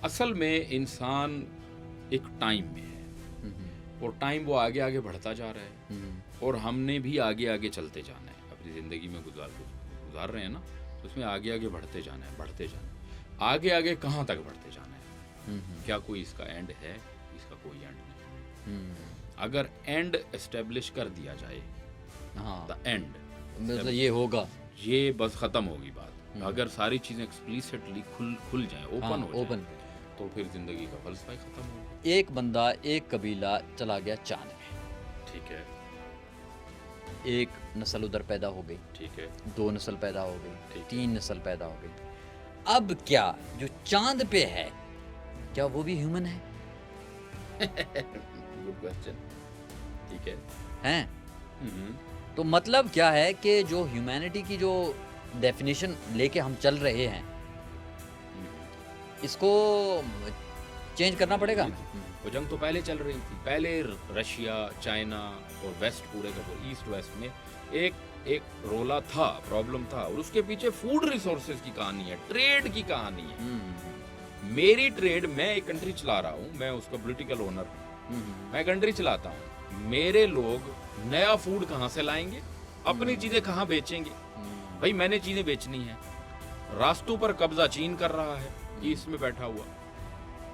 असल में इंसान एक टाइम में है और टाइम वो आगे आगे बढ़ता जा रहा है और हमने भी आगे आगे चलते जाना है। अपनी ज़िंदगी में गुजार रहे हैं ना, तो उसमें आगे आगे बढ़ते जाना है, बढ़ते जाना है। आगे आगे कहाँ तक बढ़ते जाना है? क्या कोई इसका एंड है? इसका कोई एंड नहीं। अगर एंड एस्टेब्लिश कर दिया जाए, द एंड मतलब ये होगा, ये बस ख़त्म होगी बात। अगर सारी चीज़ें एक्सप्लिसिटली खुल जाएं, ओपन हो जाएं, तो फिर ज़िंदगी का फलसफा ही ख़त्म होगा। एक बंदा, एक कबीला चला गया चांद में, ठीक है, एक नस्ल उधर पैदा हो गई, ठीक है, 2 नस्ल पैदा हो गई, ठीक है। 3 नस्ल पैदा हो गई। अब क्या जो चांद पे है, क्या वो भी ह्यूमन है? Good question. ठीक है, हैं? तो मतलब क्या है कि जो ह्यूमैनिटी की जो डेफिनेशन लेके हम चल रहे हैं, इसको चेंज करना पड़ेगा। वो जंग तो पहले चल रही थी। पहले रशिया, चाइना और वेस्ट, पूरे का पूरे ईस्ट वेस्ट में एक रोला था, प्रॉब्लम था, और उसके पीछे फूड रिसोर्सेज की कहानी है, ट्रेड की कहानी है। मेरी ट्रेड, मैं एक कंट्री चला रहा हूँ, मैं उसका पॉलिटिकल ओनर हूँ, मैं कंट्री चलाता हूँ। मेरे लोग नया फूड कहाँ से लाएंगे? अपनी चीजें कहाँ बेचेंगे? भाई मैंने चीजें बेचनी है। रास्तों पर कब्जा चीन कर रहा है, ईस्ट में बैठा हुआ।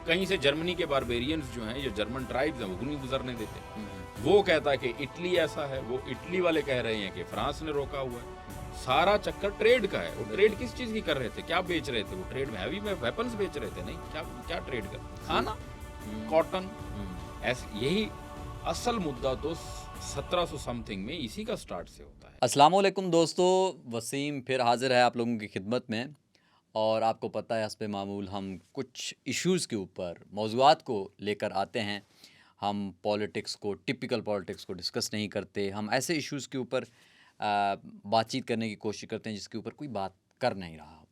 कहीं से जर्मनी के बारबेरियंस जो हैं, ये जर्मन ट्राइब्स हैं, वो नहीं गुजरने देते। वो कहता है कि इटली ऐसा है, वो इटली वाले कह रहे हैं कि फ्रांस ने रोका हुआ है। सारा चक्कर ट्रेड का है। वो ट्रेड किस चीज की कर रहे थे? क्या बेच रहे थे? वो ट्रेड में हैवी में वेपन्स बेच रहे थे? नहीं, क्या ट्रेड कर? खाना, कॉटन। ऐसे यही असल मुद्दा तो 1700 समथिंग में इसी का स्टार्ट से होता है। अस्सलाम वालेकुम दोस्तों, वसीम फिर हाजिर है आप लोगों की खिदमत में। और आपको पता है, हस्ब मामूल हम कुछ इश्यूज़ के ऊपर मौज़ूआत को लेकर आते हैं। हम पॉलिटिक्स को, टिपिकल पॉलिटिक्स को डिस्कस नहीं करते। हम ऐसे इश्यूज़ के ऊपर बातचीत करने की कोशिश करते हैं जिसके ऊपर कोई बात कर नहीं रहा हो।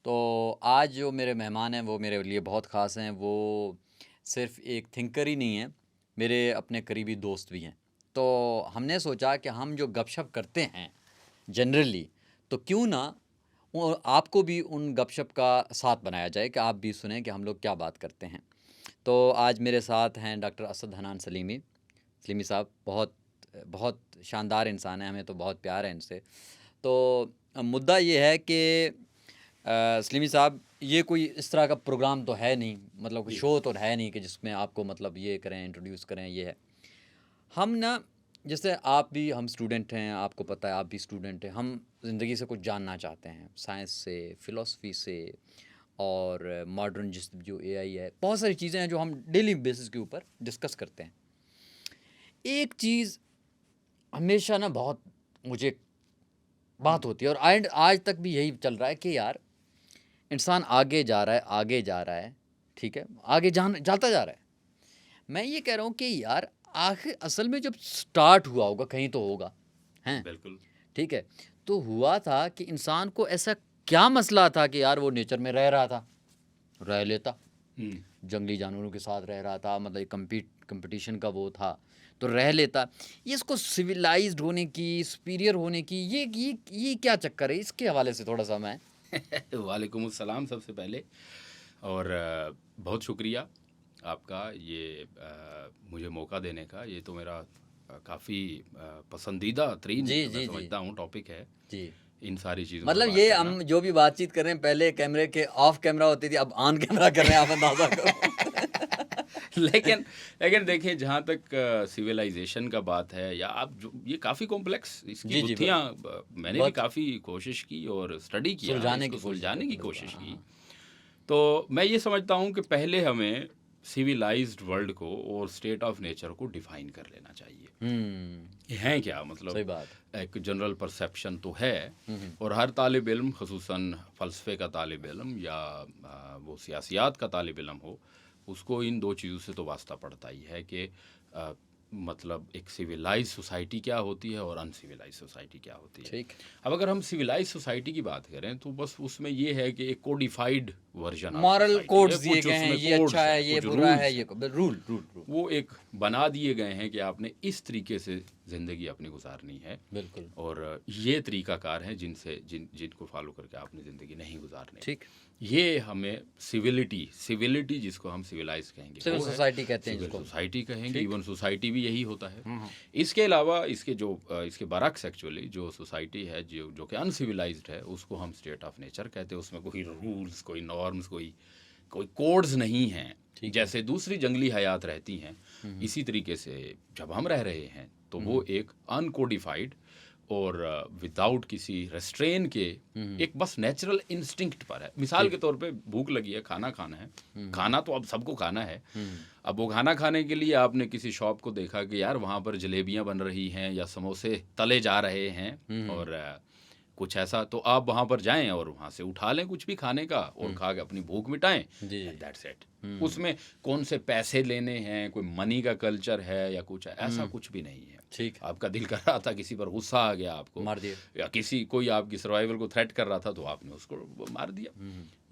तो आज जो मेरे मेहमान हैं वो मेरे लिए बहुत ख़ास हैं। वो सिर्फ़ एक थिंकर ही नहीं हैं, मेरे अपने करीबी दोस्त भी हैं। तो हमने सोचा कि हम जो गपशप करते हैं जनरली, तो क्यों ना और आपको भी उन गपशप का साथ बनाया जाए कि आप भी सुनें कि हम लोग क्या बात करते हैं। तो आज मेरे साथ हैं डॉक्टर असद हनान सलीमी साहब। बहुत बहुत शानदार इंसान है, हमें तो बहुत प्यार है इनसे। तो मुद्दा ये है कि सलीमी साहब, ये कोई इस तरह का प्रोग्राम तो है नहीं, मतलब कोई शो तो है नहीं कि जिसमें आपको मतलब ये करें, इंट्रोड्यूस करें। ये है, हम ना, जैसे आप भी, हम स्टूडेंट हैं, आपको पता है आप भी स्टूडेंट हैं, हम ज़िंदगी से कुछ जानना चाहते हैं, साइंस से, फ़िलासफ़ी से, और मॉडर्न जिस जो एआई है, बहुत सारी चीज़ें हैं जो हम डेली बेसिस के ऊपर डिस्कस करते हैं। एक चीज़ हमेशा ना बहुत मुझे बात होती है, और आज तक भी यही चल रहा है कि यार इंसान आगे जा रहा है, ठीक है, आगे जाता जा रहा है। मैं ये कह रहा हूँ कि यार आखिर असल में जब स्टार्ट हुआ होगा कहीं तो होगा, हैं? बिल्कुल, ठीक है। तो हुआ था कि इंसान को ऐसा क्या मसला था कि यार वो नेचर में रह रहा था, रह लेता, जंगली जानवरों के साथ रह रहा था, मतलब कंपटीशन का वो था, तो रह लेता। ये इसको सिविलाइज्ड होने की, सुपीरियर होने की, ये क्या चक्कर है? इसके हवाले से थोड़ा सा मैं वालेकुम अस्सलाम सबसे पहले। और बहुत शुक्रिया आपका ये मुझे मौका देने का। ये तो मेरा काफ़ी पसंदीदा तरीन मैं समझता हूँ टॉपिक है जी। इन सारी चीज़ों, मतलब ये हम जो भी बातचीत कर रहे हैं, पहले कैमरे के ऑफ कैमरा होती थी, अब ऑन कैमरा कर रहे हैं, आप अंदाजा करो। लेकिन देखिए, जहाँ तक सिविलाइजेशन का बात है, या आप जो ये काफ़ी कॉम्प्लेक्स इसकी गुत्थियाँ, मैंने भी काफ़ी कोशिश की और स्टडी किया, सुलझाने की कोशिश की। तो मैं ये समझता हूँ कि पहले हमें सिविलाइज्ड वर्ल्ड को और स्टेट ऑफ नेचर को डिफाइन कर लेना चाहिए। ये हैं क्या, मतलब सही बात। एक जनरल परसेप्शन तो है, और हर तालिब इल्म, ख़ुसूसन फ़लसफ़े का तालिब इल्म या वो सियासियात का तालिब इल्म हो, उसको इन दो चीज़ों से तो वास्ता पड़ता ही है कि मतलब एक सिविलाइज सोसाइटी क्या होती है और अनसिविलाइज सोसाइटी क्या होती है। ठीक। अब अगर हम सिविलाइज सोसाइटी की बात करें तो बस उसमें ये है कि एक कोडिफाइड वर्जन, मॉरल कोड्स दिए गए हैं, ये अच्छा है, ये बुरा है, ये रूल। वो एक बना दिए गए हैं कि आपने इस तरीके से ज़िंदगी अपनी गुजारनी है, बिल्कुल और ये तरीकाकार हैं जिनको फॉलो करके आपने ज़िंदगी नहीं गुजारनी। ठीक। ये हमें सिविलिटी जिसको हम सिविलाइज कहेंगे, सिविल वो है। सोसाइटी कहते हैं सिविल इसको। सोसाइटी कहेंगे, इवन सोसाइटी भी यही होता है। हम्म। इसके अलावा इसके बरक्स एक्चुअली जो सोसाइटी है जो कि अनसिविलाइज्ड है, उसको हम स्टेट ऑफ नेचर कहते हैं। उसमें कोई रूल्स, कोई नॉर्म्स, कोई कोड्स नहीं हैं। जैसे दूसरी जंगली हयात रहती हैं, इसी तरीके से जब हम रह रहे हैं तो वो एक अनकोडिफाइड और विदाउट किसी रेस्ट्रेन के एक बस नेचुरल इंस्टिंक्ट पर है। मिसाल के तौर पे भूख लगी है, खाना खाना है, खाना तो अब सबको खाना है। अब वो खाना खाने के लिए आपने किसी शॉप को देखा कि यार वहाँ पर जलेबियाँ बन रही हैं या समोसे तले जा रहे हैं और कुछ ऐसा, तो आप वहाँ पर जाएं और वहाँ से उठा लें कुछ भी खाने का और खा के अपनी भूख मिटाएं। That's it. उसमें कौन से पैसे लेने हैं, कोई मनी का कल्चर है या कुछ है, ऐसा कुछ भी नहीं है। ठीक। आपका दिल कर रहा था, किसी पर गुस्सा आ गया, आपको मार दिया, या कोई आपकी सर्वाइवल को थ्रेट कर रहा था तो आपने उसको मार दिया।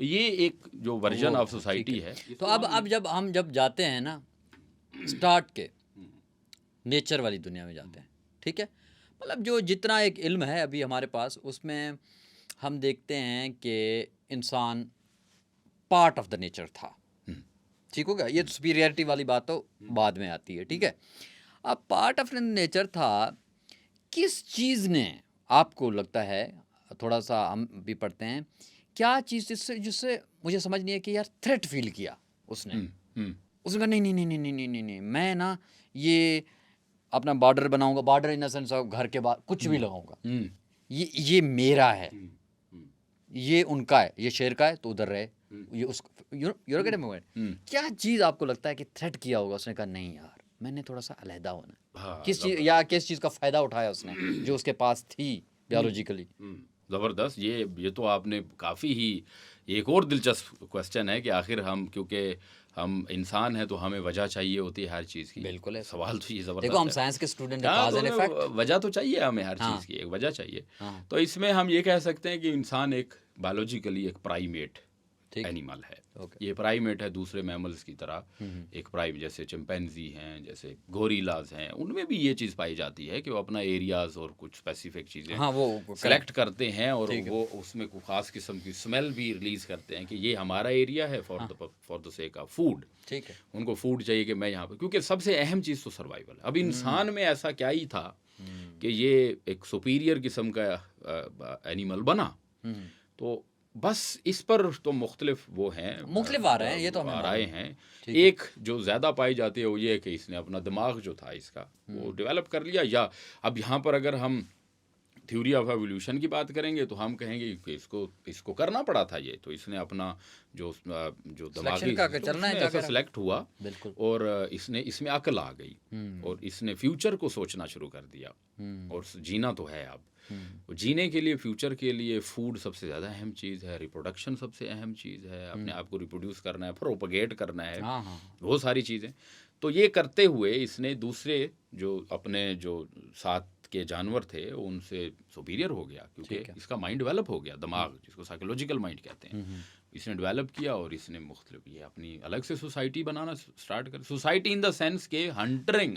ये एक जो वर्जन ऑफ सोसाइटी है। तो अब जब हम जाते हैं ना स्टार्ट के नेचर वाली दुनिया में जाते हैं, ठीक है, मतलब जो जितना एक इल्म है अभी हमारे पास, उसमें हम देखते हैं कि इंसान पार्ट ऑफ द नेचर था। ठीक हो गया, ये सुपीरियरिटी वाली बात तो बाद में आती है, ठीक है। अब पार्ट ऑफ नेचर था, किस चीज़ ने आपको लगता है, थोड़ा सा हम भी पढ़ते हैं, क्या चीज़ जिससे मुझे समझ नहीं है कि यार थ्रेट फील किया उसने उसने कहा नहीं नहीं नहीं नहीं नहीं नहीं नहीं नहीं, मैं ना ये अपना बॉर्डर बनाऊंगा, border in the sense of घर के बाद कुछ भी लगाऊंगा, ये मेरा है, ये उनका है, ये शेर का है तो उधर रहे, ये उसको यूरो गेट मी पॉइंट। क्या चीज़ आपको लगता है कि थ्रेट किया होगा उसने, कहा नहीं यार मैंने थोड़ा सा अलहदा होना, हाँ, किस चीज़ या किस चीज़ का फ़ायदा उठाया उसने जो उसके पास थी बायोलॉजिकली। ज़बरदस्त। ये तो आपने काफ़ी ही एक और दिलचस्प क्वेश्चन है कि आखिर हम, क्योंकि हम इंसान हैं तो हमें वजह चाहिए होती है हर चीज़ की। बिल्कुल है, सवाल तो ये ज़बरदस्त देखो हम है। साइंस के स्टूडेंट हाँ, हैं, तो काज एंड इफेक्ट, वजह तो चाहिए हमें हर हाँ, चीज़ की, एक वजह चाहिए। हाँ, तो इसमें हम ये कह सकते हैं कि इंसान एक बायोलॉजिकली एक प्राइमेट एनिमल है। ये प्राइमेट है दूसरे मैमल्स की तरह। एक प्राइम जैसे चिंपैंजी हैं, जैसे गोरिल्लाज हैं, उनमें भी ये चीज़ पाई जाती है कि वो अपना एरियाज और कुछ स्पेसिफिक चीज़ें हाँ, वो सेलेक्ट करते हैं और वो उसमें कोई ख़ास किस्म की स्मेल भी रिलीज करते हैं कि ये हमारा एरिया है for the sake of food. ठीक है, उनको फूड चाहिए कि मैं यहाँ पर, क्योंकि सबसे अहम चीज़ तो सर्वाइवल है। अब इंसान में ऐसा क्या ही था कि ये एक सुपीरियर किस्म का एनिमल बना, तो बस इस पर तो मुख्तलिफ वो हैं, मुख्तलिफ आ रहे हैं, ये तो हमें आ रहे हैं। एक जो ज़्यादा पाई जाती है वो ये है कि इसने अपना दिमाग जो था इसका वो डेवलप कर लिया। या अब यहाँ पर अगर हम थ्योरी ऑफ एवोल्यूशन की बात करेंगे तो हम कहेंगे कि इसको करना पड़ा था ये, तो इसने अपना जो दिमागी ऐसा सिलेक्ट हुआ और इसने इसमें अकल आ गई और इसने फ्यूचर को सोचना शुरू कर दिया। और जीना तो है अब, जीने के लिए, फ्यूचर के लिए फूड सबसे ज़्यादा अहम चीज़ है, रिप्रोडक्शन सबसे अहम चीज़ है, अपने आप को रिप्रोड्यूस करना है, प्रोपगेट करना है, बहुत सारी चीज़ें। तो ये करते हुए इसने दूसरे जो अपने जो साथ के जानवर थे उनसे सुपीरियर हो गया, क्योंकि इसका माइंड डेवलप हो गया, दिमाग जिसको साइकोलॉजिकल माइंड कहते हैं, इसने डेवलप किया और इसने मुख्तलिफ ये अपनी अलग से सोसाइटी बनाना स्टार्ट कर। सोसाइटी इन द सेंस के हंटिंग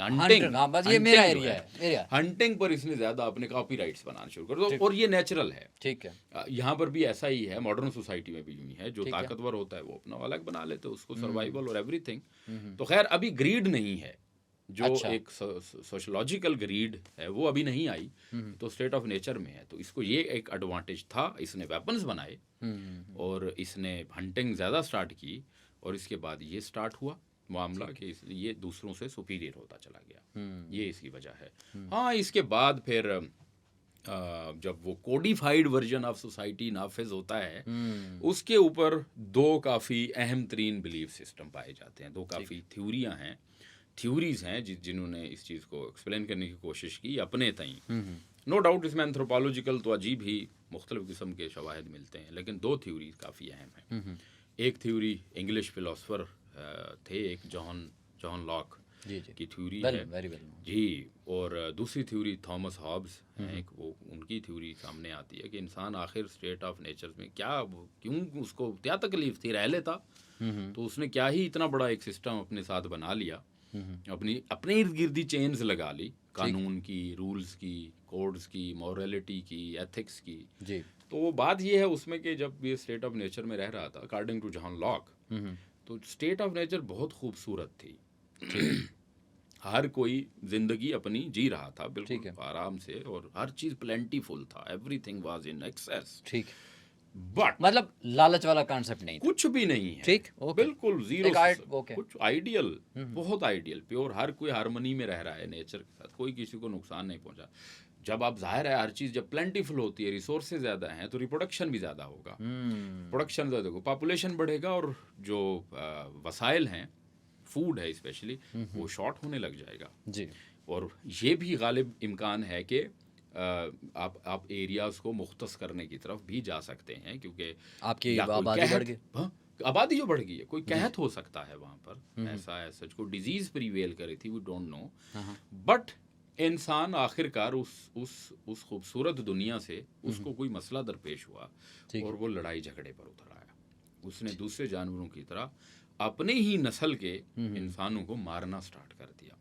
बस ये मेरा एरिया है, हंटिंग पर इसने ज़्यादा अपने कॉपीराइट्स बनाना शुरू कर दो, और ये नेचुरल है। ठीक है, यहाँ पर भी ऐसा ही है, मॉडर्न सोसाइटी में भी यूँ ही है, जो ताकतवर होता है वो अपना अलग बना लेते, उसको सर्वाइवल और एवरीथिंग। तो खैर अभी ग्रीड नहीं है, जो एक सोशलॉजिकल ग्रीड है वो अभी नहीं आई, तो स्टेट ऑफ नेचर में है। तो इसको ये एक एडवांटेज था, इसने वेपन्स बनाए और इसने हंटिंग ज़्यादा स्टार्ट की, और इसके बाद ये स्टार्ट हुआ मामला कि ये दूसरों से सुपीरियर होता चला गया। ये इसकी वजह है। हाँ, इसके बाद फिर जब वो कोडिफाइड वर्जन ऑफ सोसाइटी नाफिज होता है, उसके ऊपर दो काफ़ी अहम तरीन बिलीफ सिस्टम पाए जाते हैं, दो काफ़ी थ्योरीज हैं जिन्होंने इस चीज़ को एक्सप्लेन करने की कोशिश की अपने तई। नो डाउट इसमें एंथ्रोपोलॉजिकल तो अजीब ही मुख्तलिफ किस्म के शवाहिद मिलते हैं, लेकिन दो थ्योरीज काफ़ी अहम हैं। एक थ्योरी इंग्लिश फिलोसफर थे, एक जॉन लॉक की थ्योरी है जी, और दूसरी थ्योरी थॉमस हॉब्स हैं, एक वो उनकी थ्योरी सामने आती है कि इंसान आखिर स्टेट ऑफ नेचर में क्यों उसको क्या तकलीफ थी, रह लेता तो उसने क्या ही इतना बड़ा एक सिस्टम अपने साथ बना लिया अपनी अपने इर्द गिर्द चेन्स लगा ली, कानून की, रूल्स की, कोड्स की, मॉरलिटी की, एथिक्स की। जी। तो वो बात ये है उसमें कि जब ये स्टेट ऑफ नेचर में रह रहा था अकॉर्डिंग टू जॉन लॉक, तो स्टेट ऑफ नेचर बहुत खूबसूरत थी। हर कोई जिंदगी अपनी जी रहा था बिल्कुल आराम से, और हर चीज प्लेंटीफुल था, एवरीथिंग वाज इन एक्सेस। ठीक। बट मतलब लालच वाला कॉन्सेप्ट नहीं था। कुछ भी नहीं है। ठीक, ओके। बिल्कुल जीरो। ओके। कुछ आइडियल, बहुत आइडियल, प्योर, हर कोई हार्मनी में रह रहा है नेचर के साथ, कोई किसी को नुकसान नहीं पहुंचा। जब आप जाहिर है हर चीज जब प्लेंटीफुल होती है, रिसोर्सेज ज्यादा हैं, तो रिप्रोडक्शन भी ज्यादा होगा। प्रोडक्शन ज्यादा होगा, पॉपुलेशन बढ़ेगा, और जो वसाइल हैं, फूड है स्पेशली, वो शॉर्ट होने लग जाएगा जी। और ये भी गालिब इम्कान है कि आप एरियाज को मुख्तस करने की तरफ भी जा सकते हैं, क्योंकि आपकी आबादी बढ़ गई। आबादी जो बढ़ गई है, कोई कहत हो सकता है वहाँ पर, ऐसा कोई डिजीज प्रीवेल करी थी, वी डोंट नो, बट इंसान आखिरकार उस खूबसूरत दुनिया से उसको कोई मसला दरपेश हुआ और वो लड़ाई झगड़े पर उतर आया। उसने दूसरे जानवरों की तरह अपने ही नस्ल के इंसानों को मारना स्टार्ट कर दिया।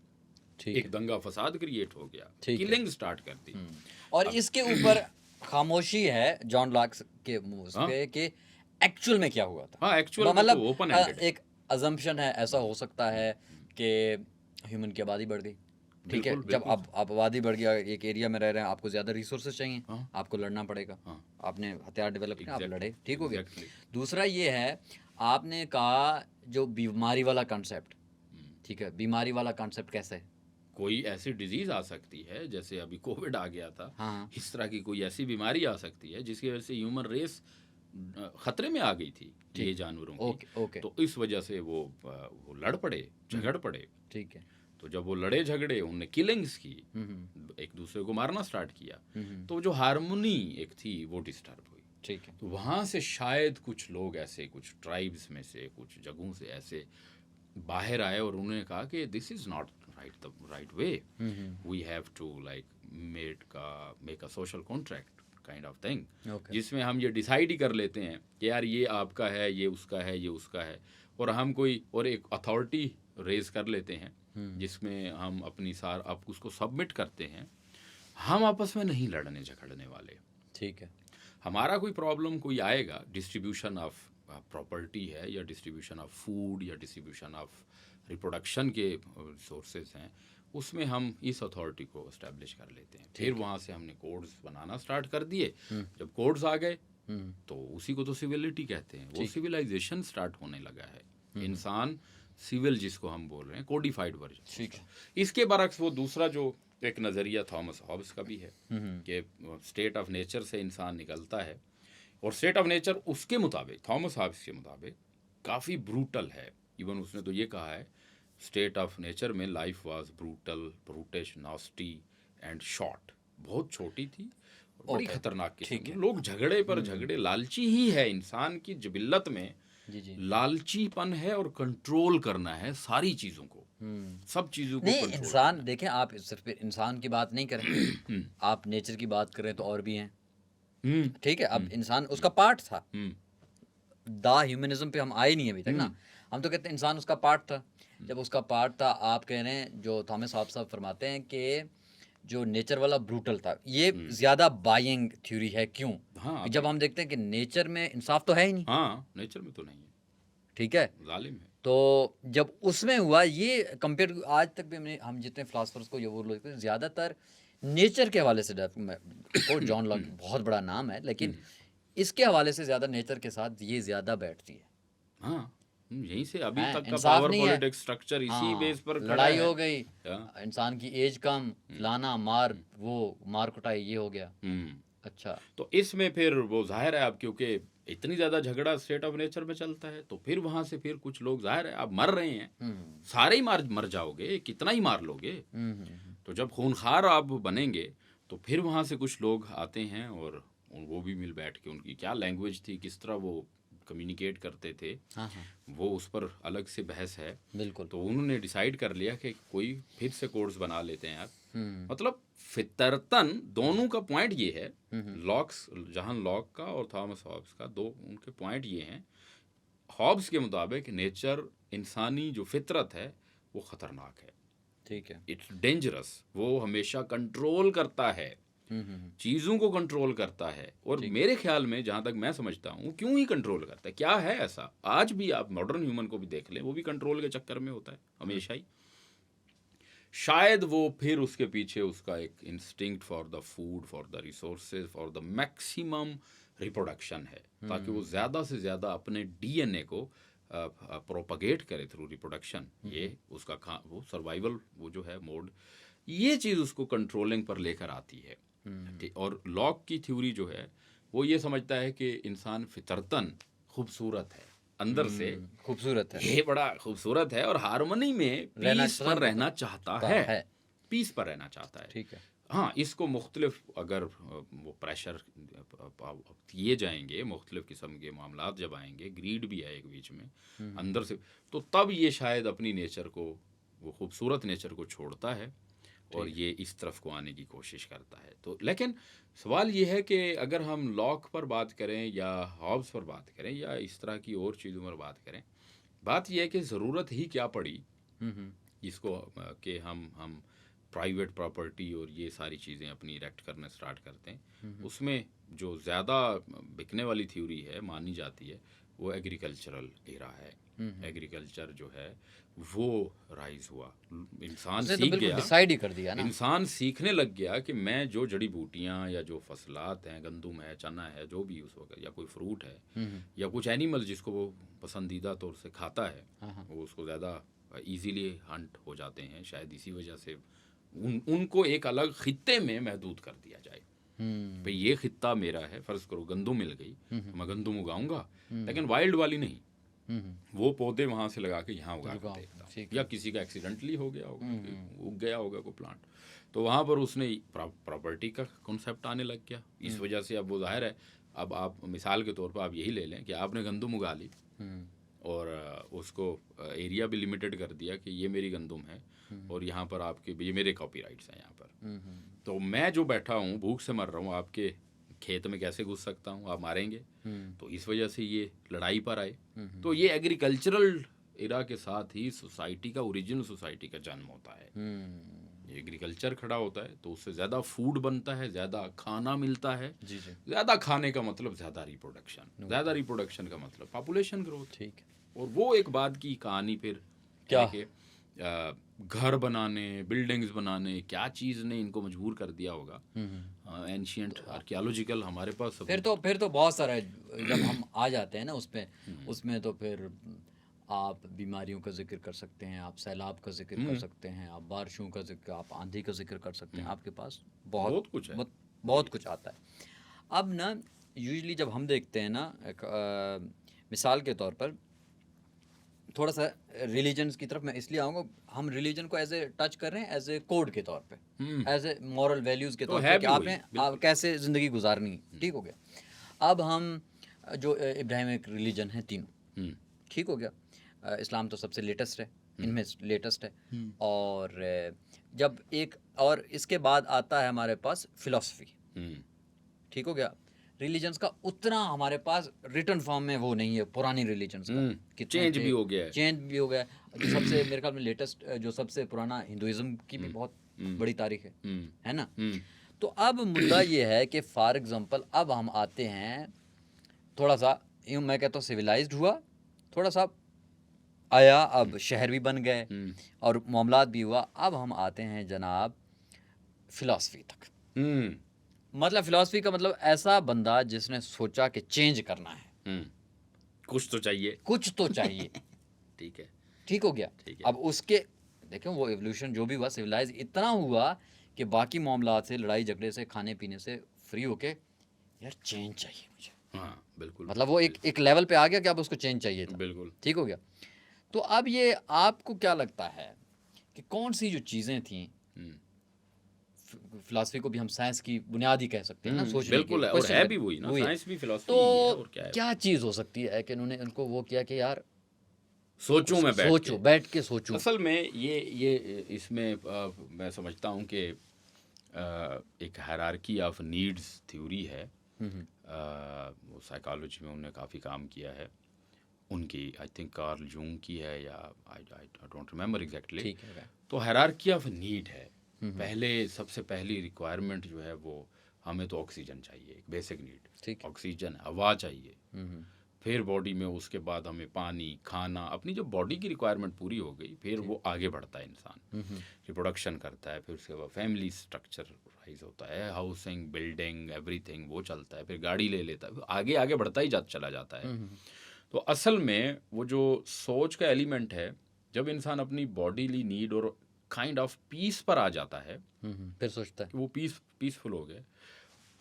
एक दंगा फसाद क्रिएट हो गया, किलिंग स्टार्ट कर दी। और इसके ऊपर खामोशी है जॉन लॉक के मुंह पे कि एक्चुअल में क्या हुआ था। हाँ, एक्चुअल मतलब ओपन एंडेड एक अजम्पशन है, ऐसा हो सकता है कि ह्यूमन की आबादी बढ़ गई। ठीक है, जब आप आबादी बढ़ गया, एक एरिया में रह रहे हैं, आपको ज्यादा रिसोर्सेज चाहिए, आपको लड़ना पड़ेगा, आपने हथियार डेवलप किया, आप लड़े, ठीक हो गया। दूसरा ये है, आपने कहा जो बीमारी वाला कॉन्सेप्ट, ठीक है, बीमारी वाला कॉन्सेप्ट कैसे? कोई ऐसी डिजीज आ सकती है, जैसे अभी कोविड आ गया था, इस तरह की कोई ऐसी बीमारी आ सकती है जिसकी वजह से ह्यूमन रेस खतरे में आ गई थी, ये जानवरों की। तो इस वजह से वो लड़ पड़े, झगड़ पड़े। ठीक है, तो जब वो लड़े झगड़े, उनने किलिंग्स की, एक दूसरे को मारना स्टार्ट किया, तो जो हार्मनी एक थी वो डिस्टर्ब हुई। ठीक है, तो वहाँ से शायद कुछ लोग ऐसे, कुछ ट्राइब्स में से, कुछ जगहों से ऐसे बाहर आए और उन्होंने कहा कि this is not the right way, we have to like make a social contract kind of thing, जिसमें हम ये डिसाइड ही कर लेते हैं कि यार ये आपका है, ये उसका है, ये उसका है, और हम कोई और एक अथॉरिटी रेज कर लेते हैं जिसमें हम अपनी आप उसको सबमिट करते हैं। हम आपस में नहीं लड़ने झगड़ने वाले। ठीक है, हमारा कोई प्रॉब्लम कोई आएगा, डिस्ट्रीब्यूशन ऑफ प्रॉपर्टी है, या डिस्ट्रीब्यूशन ऑफ फूड, या डिस्ट्रीब्यूशन ऑफ रिप्रोडक्शन के रिसोर्सेज हैं, उसमें हम इस अथॉरिटी को इस्टेब्लिश कर लेते हैं। फिर वहाँ से हमने कोड्स बनाना स्टार्ट कर दिए। जब कोड्स आ गए तो उसी को तो सिविलिटी कहते हैं, वो सिविलाइजेशन स्टार्ट होने लगा है। इंसान सिविल जिसको हम बोल रहे हैं, कोडिफाइड वर्जन। ठीक है, इसके बरक्स वो दूसरा जो एक नज़रिया थॉमस हॉब्स का भी है कि स्टेट ऑफ नेचर से इंसान निकलता है, और स्टेट ऑफ नेचर उसके मुताबिक, थॉमस हॉब्स के मुताबिक, काफ़ी ब्रूटल है। इवन उसने तो ये कहा है, स्टेट ऑफ नेचर में life was brutal, brutish, nasty and short, बहुत छोटी थी और बड़ी खतरनाक किस्म। लोग झगड़े पर झगड़े, लालची ही है इंसान की जबिल्लत में, लालचीपन है, और कंट्रोल करना है सारी चीजों को, सब चीजों को नहीं। इंसान देखें, आप सिर्फ इंसान की बात नहीं करें, आप नेचर की बात करें तो और भी हैं। ठीक है, अब इंसान उसका पार्ट था, द ह्यूमनिज्म पे हम आए नहीं अभी तक ना, हम तो कहते हैं इंसान उसका पार्ट था। जब उसका पार्ट था, आप कह रहे हैं, जो थॉमस हॉब्स साहब फरमाते हैं कि जो नेचर वाला ब्रूटल था, ये ज्यादा बाइंग थ्योरी है। क्यों? कि जब हम देखते हैं कि नेचर में इंसाफ तो है ही नहीं। नेचर में तो नहीं है। ठीक है, जालिम है। तो जब उसमें हुआ ये कंपेयर, आज तक भी हम जितने फिलोसफर्स को ये वो लोग ज्यादातर नेचर के हवाले से, और जॉन लॉक बहुत बड़ा नाम है, लेकिन इसके हवाले से ज्यादा नेचर के साथ ये ज्यादा बैठती है। यहीं से अभी तक का पावर पॉलिटिक्स स्ट्रक्चर इसी बेस पर लड़ाई हो गई, इंसान की एज कम, लाना, मार कुटाई, ये हो गया। अच्छा, तो इसमें फिर वो जाहिर है, अब क्योंकि इतनी ज्यादा झगड़ा स्टेट ऑफ नेचर में चलता है, तो फिर वहां से फिर कुछ लोग, जाहिर है आप मर रहे हैं, सारे ही मर जाओगे, कितना ही मार लोगे। तो जब खूनखार आप बनेंगे, तो फिर वहां से कुछ लोग आते हैं, और वो भी मिल बैठ के, उनकी क्या लैंग्वेज थी, किस तरह वो कम्युनिकेट करते थे, वो उस पर अलग से बहस है। बिल्कुल। तो उन्होंने डिसाइड कर लिया कि कोई फिर से कोड्स बना लेते हैं यार। मतलब फितरतन दोनों का पॉइंट ये है, जॉन लॉक का और थॉमस हॉब्स का, दो उनके पॉइंट ये हैं। हॉब्स के मुताबिक नेचर, इंसानी जो फितरत है, वो ख़तरनाक है, ठीक है। It's dangerous. वो हमेशा कंट्रोल करता है, चीज़ों को कंट्रोल करता है। और मेरे ख्याल में जहाँ तक मैं समझता हूँ, क्यों ही कंट्रोल करता है, क्या है ऐसा? आज भी आप मॉडर्न ह्यूमन को भी देख लें, वो भी कंट्रोल के चक्कर में होता है हमेशा ही। शायद वो फिर उसके पीछे उसका एक instinct for the food, for the resources, for the maximum reproduction है, ताकि वो ज़्यादा से ज़्यादा अपने डीएनए को प्रोपगेट करे थ्रू रिप्रोडक्शन। ये उसका वो सर्वाइवल, वो जो है मोड, ये चीज़ उसको कंट्रोलिंग पर लेकर आती है। और लॉक की थ्योरी जो है वो ये समझता है कि इंसान फितरतन खूबसूरत है, अंदर से खूबसूरत है, ये बड़ा खूबसूरत है और हार्मनी में पीस पर रहना चाहता है, पीस पर रहना चाहता है। ठीक है। हाँ, इसको मुख्तलिफ अगर वो प्रेशर किए जाएंगे, मुख्तलिफ किस्म के मामलात जब आएंगे, ग्रीड भी है एक बीच में अंदर से, तो तब ये शायद अपनी नेचर को, वो खूबसूरत नेचर को छोड़ता है और ये इस तरफ को आने की कोशिश करता है। तो लेकिन सवाल ये है कि अगर हम लॉक पर बात करें या हॉब्स पर बात करें या इस तरह की और चीज़ों पर बात करें, बात यह है कि ज़रूरत ही क्या पड़ी इसको कि हम प्राइवेट प्रॉपर्टी और ये सारी चीज़ें अपनी इरेक्ट करना स्टार्ट करते हैं। उसमें जो ज़्यादा बिकने वाली थ्योरी है, मानी जाती है, वो एग्रीकल्चरल एरा है। एग्रीकल्चर जो है वो राइज हुआ, इंसान सीख गया, डिसाइड ही कर दिया ना, इंसान सीखने लग गया कि मैं जो जड़ी बूटियाँ या जो फसलात हैं, गंदुम है, चना है, जो भी उस वक्त, या कोई फ्रूट है या कुछ एनिमल जिसको वो पसंदीदा तौर से खाता है, वो उसको ज़्यादा इजीली हंट हो जाते हैं। शायद इसी वजह से उनको एक अलग खित्ते में महदूद कर दिया जाए। भाई ये खित्ता मेरा है, फ़र्ज़ करो गंदुम मिल गई तो मैं गंदुम उगाऊंगा, लेकिन वाइल्ड वाली नहीं, वो पौधे वहाँ से लगा के यहाँ उगा के देखता हूँ, या किसी का एक्सीडेंटली हो गया होगा, उग गया होगा कोई प्लांट, तो वहाँ पर उसने प्रॉपर्टी का कॉन्सेप्ट आने लग गया। इस वजह से अब वो जाहिर है, अब आप मिसाल के तौर पर आप यही ले लें कि आपने गंदुम उगा ली और उसको एरिया भी लिमिटेड कर दिया कि ये मेरी गंदुम है और यहाँ पर आपके, ये मेरे कॉपीराइट्स हैं यहाँ पर, तो मैं जो बैठा हूँ भूख से मर रहा हूँ, आपके खेत में कैसे घुस सकता हूँ, आप मारेंगे। तो इस वजह से ये लड़ाई पर आए। तो ये एग्रीकल्चरल एरा के साथ ही सोसाइटी का, ओरिजिनल सोसाइटी का जन्म होता है। एग्रीकल्चर खड़ा होता है तो उससे ज़्यादा फूड बनता है, ज़्यादा खाना मिलता है। ज़्यादा खाने का मतलब ज़्यादा रिप्रोडक्शन, ज़्यादा रिप्रोडक्शन का मतलब पॉपुलेशन ग्रोथ। ठीक है। और वो एक बाद की कहानी फिर क्या है, घर बनाने, बिल्डिंग्स बनाने, क्या चीज़ ने इनको मजबूर कर दिया होगा। एंशिएंट आर्कियोलॉजिकल हमारे पास फिर तो बहुत सारा है। जब हम आ जाते हैं ना उसमें तो फिर आप बीमारियों का जिक्र कर सकते हैं, आप सैलाब का जिक्र कर सकते हैं, आप बारिशों का जिक्र, आप आंधी का जिक्र कर सकते हैं। आपके पास बहुत कुछ है, बहुत कुछ आता है। अब ना यूजुअली जब हम देखते हैं ना, मिसाल के तौर पर थोड़ा सा रिलीजन्स की तरफ मैं इसलिए आऊँगा, हम रिलीजन को एज ए टच कर रहे हैं एज ए कोड के तौर पे, एज ए मॉरल वैल्यूज़ के तौर पे कि आपने कैसे ज़िंदगी गुजारनी है। ठीक हो गया। अब हम जो इब्राहिमिक रिलीजन है तीनों, ठीक हो गया, इस्लाम तो सबसे लेटेस्ट है, इनमें लेटेस्ट है, और जब एक और इसके बाद आता है हमारे पास फिलॉसफी। ठीक हो गया। रिलीजन्स का उतना हमारे पास रिटर्न फॉर्म में वो नहीं है पुरानी रिलीजन्स का, चेंज भी हो गया है, चेंज भी हो गया। जो सबसे मेरे ख्याल में लेटेस्ट, जो सबसे पुराना हिंदुइज्म की भी बहुत बड़ी तारीख है ना। तो अब मुद्दा ये है कि फॉर एग्जांपल अब हम आते हैं थोड़ा सा, यूँ मैं कहता हूँ सिविलाइज्ड हुआ, थोड़ा सा आया, अब शहर भी बन गए और मामलात भी हुआ। अब हम आते हैं जनाब फिलॉसफी तक। मतलब फिलॉसफी का मतलब ऐसा बंदा जिसने सोचा कि चेंज करना है, कुछ तो चाहिए, कुछ तो चाहिए। ठीक है, ठीक हो गया। अब उसके देखें वो एवोल्यूशन जो भी हुआ, सिविलाइज इतना हुआ कि बाकी मामलात से, लड़ाई झगड़े से, खाने पीने से फ्री होके यार चेंज चाहिए मुझे। हाँ बिल्कुल, मतलब वो एक लेवल पे आ गया कि अब उसको चेंज चाहिए था। बिल्कुल, ठीक हो गया। तो अब ये आपको क्या लगता है कि कौन सी जो चीज़ें थी, फिलॉसफी को भी हम साइंस की बुनियाद ही कह सकते हैं ना, सोचने बिल्कुल है, और है भी वही ना, साइंस भी फिलॉसफी तो है, और क्या चीज़ हो सकती है कि उन्होंने उनको वो किया कि यार सोचूं, मैं बैठ के सोचूं। असल में ये इसमें मैं समझता हूँ कि एक हायरार्की ऑफ नीड्स थ्योरी है, वो साइकोलॉजी में उन्होंने काफ़ी काम किया है। उनकी आई थिंक कार्ल जूंग की है या आई डोंट रिमेम्बर एग्जैक्टली। ठीक है। तो हायरार्की ऑफ नीड है। पहले सबसे पहली रिक्वायरमेंट जो है वो हमें तो ऑक्सीजन चाहिए, एक बेसिक नीड, ठीक है। ऑक्सीजन, हवा चाहिए। फिर बॉडी में उसके बाद हमें पानी, खाना, अपनी जो बॉडी की रिक्वायरमेंट पूरी हो गई फिर वो आगे बढ़ता है इंसान, रिप्रोडक्शन करता है, फिर उसके बाद फैमिली स्ट्रक्चर राइज होता है, हाउसिंग, बिल्डिंग, एवरीथिंग वो चलता है, फिर गाड़ी ले लेता है, आगे आगे बढ़ता ही चला जाता है। तो असल में वो जो सोच का एलिमेंट है, जब इंसान अपनी बॉडीली नीड और काइंड ऑफ पीस पर आ जाता है, फिर सोचता है कि वो पीसफुल हो गए,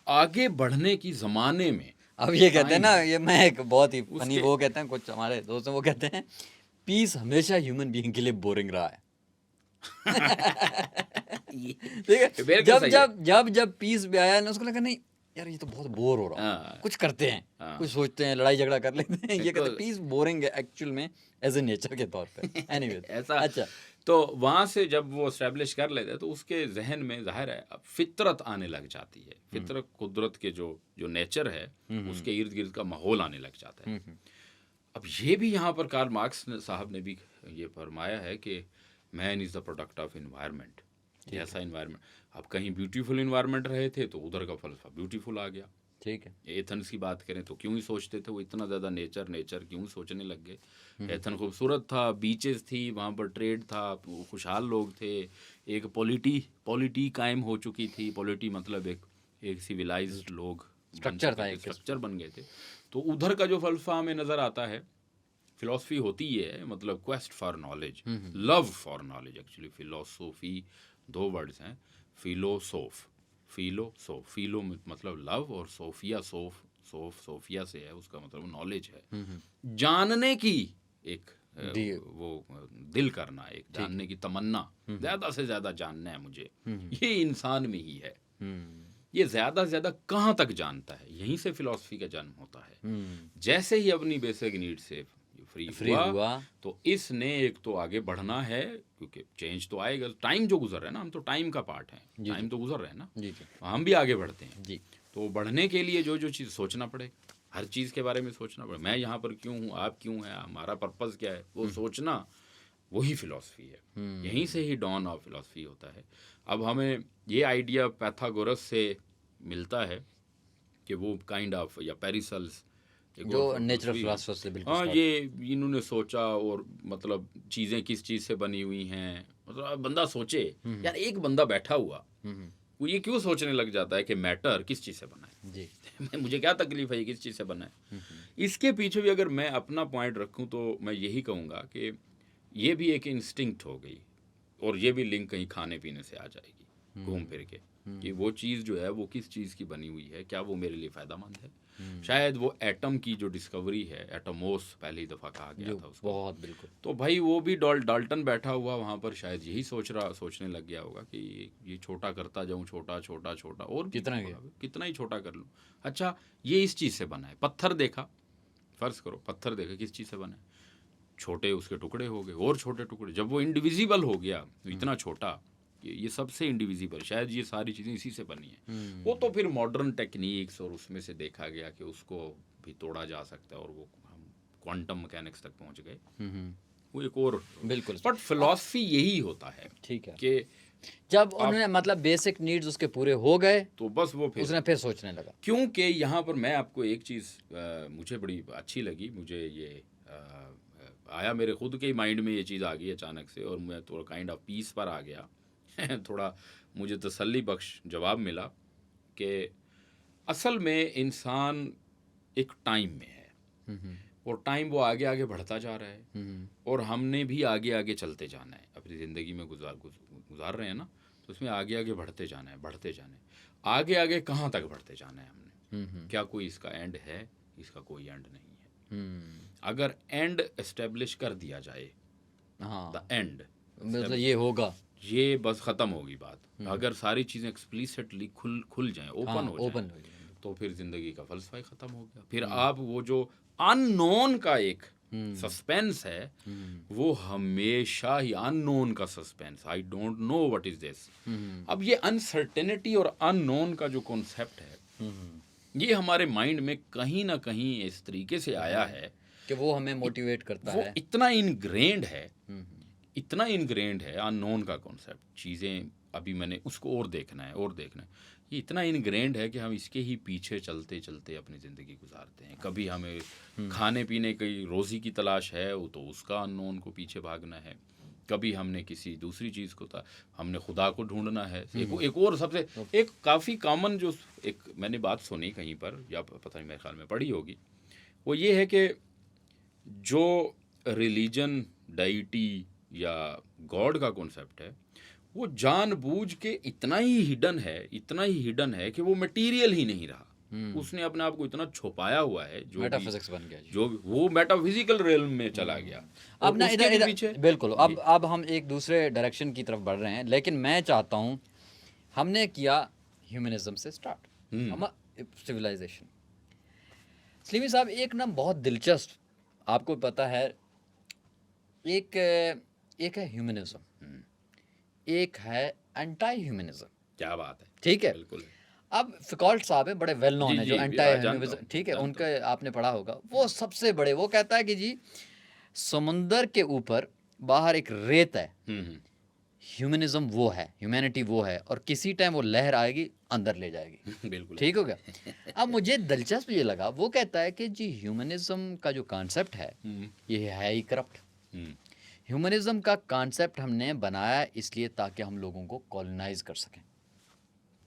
आगे बढ़ने की ज़माने में। अब ये कहते हैं ना, ये मैं एक बहुत ही फनी उसके- वो कहते हैं, कुछ हमारे दोस्त हैं वो कहते हैं पीस हमेशा ह्यूमन बीइंग के लिए बोरिंग रहा है। ठीक है। बिल्कुल जब सही है। जब जब जब पीस भी आया ना, उसको लगा नहीं यार ये तो बहुत बोर हो रहा हूँ, हाँ। कुछ करते हैं, हाँ। कुछ सोचते हैं, लड़ाई झगड़ा कर लेते हैं। ये कहते हैं तो- पीस बोरिंग है एक्चुअल में एज ए नेचर के तौर पे। एनीवे ऐसा। अच्छा। तो वहाँ से जब वो एस्टेब्लिश कर लेते हैं तो उसके जहन में जाहिर है अब फितरत आने लग जाती है। फितरत कुदरत के जो नेचर है उसके इर्द गिर्द का माहौल आने लग जाता है। अब ये भी यहाँ पर कार्ल मार्क्स साहब ने भी ये फरमाया है कि man is the product of environment. जैसा इन्वायरमेंट, अब कहीं ब्यूटीफुल इन्वायरमेंट रहे थे तो उधर का फलसफा ब्यूटीफुल आ गया। ठीक है। एथेंस की बात करें तो क्यों ही सोचते थे वो इतना ज़्यादा नेचर क्यों सोचने लग गए। एथेंस खूबसूरत था, बीचेस थी, वहाँ पर ट्रेड था, खुशहाल लोग थे, एक पॉलिटी कायम हो चुकी थी। पॉलिटी मतलब एक सिविलाइज्ड लोग, स्ट्रक्चर था, एक स्ट्रक्चर बन गए थे। तो उधर का जो फलसफा हमें नज़र आता है, फिलॉसफी होती है मतलब quest for knowledge, love for knowledge. Actually philosophy दो वर्ड्स हैं, फिलो मतलब लव, और सोफिया से है, उसका मतलब नॉलेज है, जानने की एक वो दिल करना, एक जानने की तमन्ना, ज्यादा से ज्यादा जानना है मुझे। ये इंसान में ही है। ये ज्यादा से ज्यादा कहाँ तक जानता है, यहीं से फिलॉसफी का जन्म होता है। जैसे ही अपनी बेसिक नीड से फ्री हुआ तो इसने एक तो आगे बढ़ना है, क्योंकि चेंज तो आएगा। टाइम जो गुजर रहा है ना, हम तो टाइम का पार्ट है, टाइम तो गुजर रहा है ना, हम भी आगे बढ़ते हैं जी। तो बढ़ने के लिए जो चीज़ सोचना पड़े, हर चीज़ के बारे में सोचना पड़े। मैं यहाँ पर क्यों हूँ, आप क्यों हैं, हमारा पर्पस क्या है, वो सोचना, वही फिलॉसफी है। यहीं से ही डॉन ऑफ फिलॉसफी होता है। अब हमें ये आइडिया पैथागोरस से मिलता है कि वो काइंड ऑफ, या पेरिसल्स जो नेचुरल फिलोसफर से बिल्कुल हाँ, ये इन्होंने सोचा, और मतलब चीज़ें किस चीज़ से बनी हुई हैं। मतलब बंदा सोचे, यार एक बंदा बैठा हुआ वो ये क्यों सोचने लग जाता है कि मैटर किस चीज़ से बना है जी। मुझे क्या तकलीफ है, किस चीज़ से बना है। इसके पीछे भी अगर मैं अपना पॉइंट रखूं तो मैं यही कहूँगा कि ये भी एक इंस्टिंक्ट हो गई, और ये भी लिंक कहीं खाने पीने से आ जाएगी घूम फिर के, कि वो चीज़ जो है वो किस चीज़ की बनी हुई है, क्या वो मेरे लिए फ़ायदेमंद है। शायद वो एटम की जो डिस्कवरी है, एटमोस पहली दफ़ा कहा गया था उसको, बहुत बिल्कुल। तो भाई वो भी डाल्टन बैठा हुआ वहाँ पर शायद यही सोचने लग गया होगा कि ये छोटा करता जाऊँ, छोटा और कितना ही छोटा कर लूँ। अच्छा, ये इस चीज़ से बना है। पत्थर देखा, फ़र्ज़ करो पत्थर देखा, किस चीज़ से बना है, छोटे उसके टुकड़े हो गए और छोटे टुकड़े, जब वो इंडिविजिबल हो गया इतना छोटा, ये सबसे इंडिविजिबल, शायद ये सारी चीज़ें इसी से बनी है। वो तो फिर मॉडर्न टेक्निक्स और उसमें से देखा गया कि उसको भी तोड़ा जा सकता है, और वो हम क्वांटम मैकेनिक्स तक पहुंच गए। वो एक और बिल्कुल। बट फिलॉसफी यही होता है, ठीक है, कि जब उन्होंने मतलब बेसिक नीड्स उसके पूरे हो गए तो बस वो उसने फिर सोचने लगा। क्योंकि यहाँ पर मैं आपको एक चीज़ मुझे बड़ी अच्छी लगी, मुझे ये आया मेरे खुद के माइंड में, ये चीज़ आ गई अचानक से, और मैं थोड़ा काइंड ऑफ पीस पर आ गया। थोड़ा मुझे तसल्ली बख्श जवाब मिला कि असल में इंसान एक टाइम में है, और टाइम वो आगे आगे बढ़ता जा रहा है, और हमने भी आगे आगे चलते जाना है। अपनी ज़िंदगी में गुजार रहे हैं ना, तो उसमें आगे आगे बढ़ते जाना है। आगे आगे कहाँ तक बढ़ते जाना है हमने, क्या कोई इसका एंड है? इसका कोई एंड नहीं है। अगर एंड एस्टेब्लिश कर दिया जाए, द एंड मतलब ये होगा, ये बस ख़त्म होगी बात। अगर सारी चीज़ें एक्सप्लिसिटली खुल जाएं, ओपन हो जाएं, तो फिर ज़िंदगी का फ़लसफ़ा ही ख़त्म हो गया। फिर आप वो जो अननोन का एक सस्पेंस है, वो हमेशा ही अननोन का suspense, I don't know what is this. अब ये अनसर्टेनिटी और अननोन का जो कॉन्सेप्ट है, ये हमारे माइंड में कहीं ना कहीं इस तरीके से आया है कि वो हमें मोटिवेट करता वो है। इतना इनग्रेन्ड है, हम्म, इतना इनग्रेन्ड है अननोन का कॉन्सेप्ट, चीज़ें अभी मैंने उसको और देखना है और देखना है, ये इतना इनग्रेन्ड है कि हम इसके ही पीछे चलते चलते अपनी ज़िंदगी गुजारते हैं। कभी हमें खाने पीने की रोज़ी की तलाश है, वो तो उसका अननोन को पीछे भागना है, कभी हमने किसी दूसरी चीज़ को था, हमने खुदा को ढूंढना है। एक और सबसे एक काफ़ी कॉमन जो एक मैंने बात सुनी कहीं पर या पता नहीं मेरे ख्याल में पढ़ी होगी, वो ये है कि जो रिलीजन, डाइटी या गॉड का कॉन्सेप्ट है, वो जानबूझ के इतना ही हिडन है, इतना ही हिडन है कि वो मटेरियल ही नहीं रहा। उसने अपने आप को इतना छुपाया हुआ है, जो मेटाफिजिक्स बन गया जी। जो वो मेटाफिजिकल रियल्म में चला गया। अब ना उसके भी इधर पीछे बिल्कुल, अब हम एक दूसरे डायरेक्शन की तरफ बढ़ रहे हैं, लेकिन मैं चाहता हूँ, हमने किया ह्यूमनिज्म से स्टार्ट, हम सिविलाइजेशन। सलीमी साहब, एक ना बहुत दिलचस्प, आपको पता है, एक है ह्यूमनिज्म, एक है एंटी ह्यूमनिज्म। क्या बात है, ठीक है। बिल्कुल। अब फिकॉल्ट साहब है, बड़े वेल नोन जी, है, जी, जो जी, एंटी जानता ह्यूमनिज्म, हूँ, ठीक है, जानता उनके आपने पढ़ा होगा, वो सबसे बड़े, वो कहता है कि जी समुंदर के ऊपर बाहर एक रेत है, ह्यूमनिज्म वो है, ह्यूमैनिटी वो है, और किसी टाइम वो लहर आएगी अंदर ले जाएगी। बिल्कुल ठीक हो गया। अब मुझे दिलचस्प ये लगा, वो कहता है कि जी ह्यूमनिज्म का जो कॉन्सेप्ट है ये है ही करप्ट। ह्यूमनिज्म का कॉन्सेप्ट हमने बनाया इसलिए ताकि हम लोगों को कॉलोनाइज कर सकें।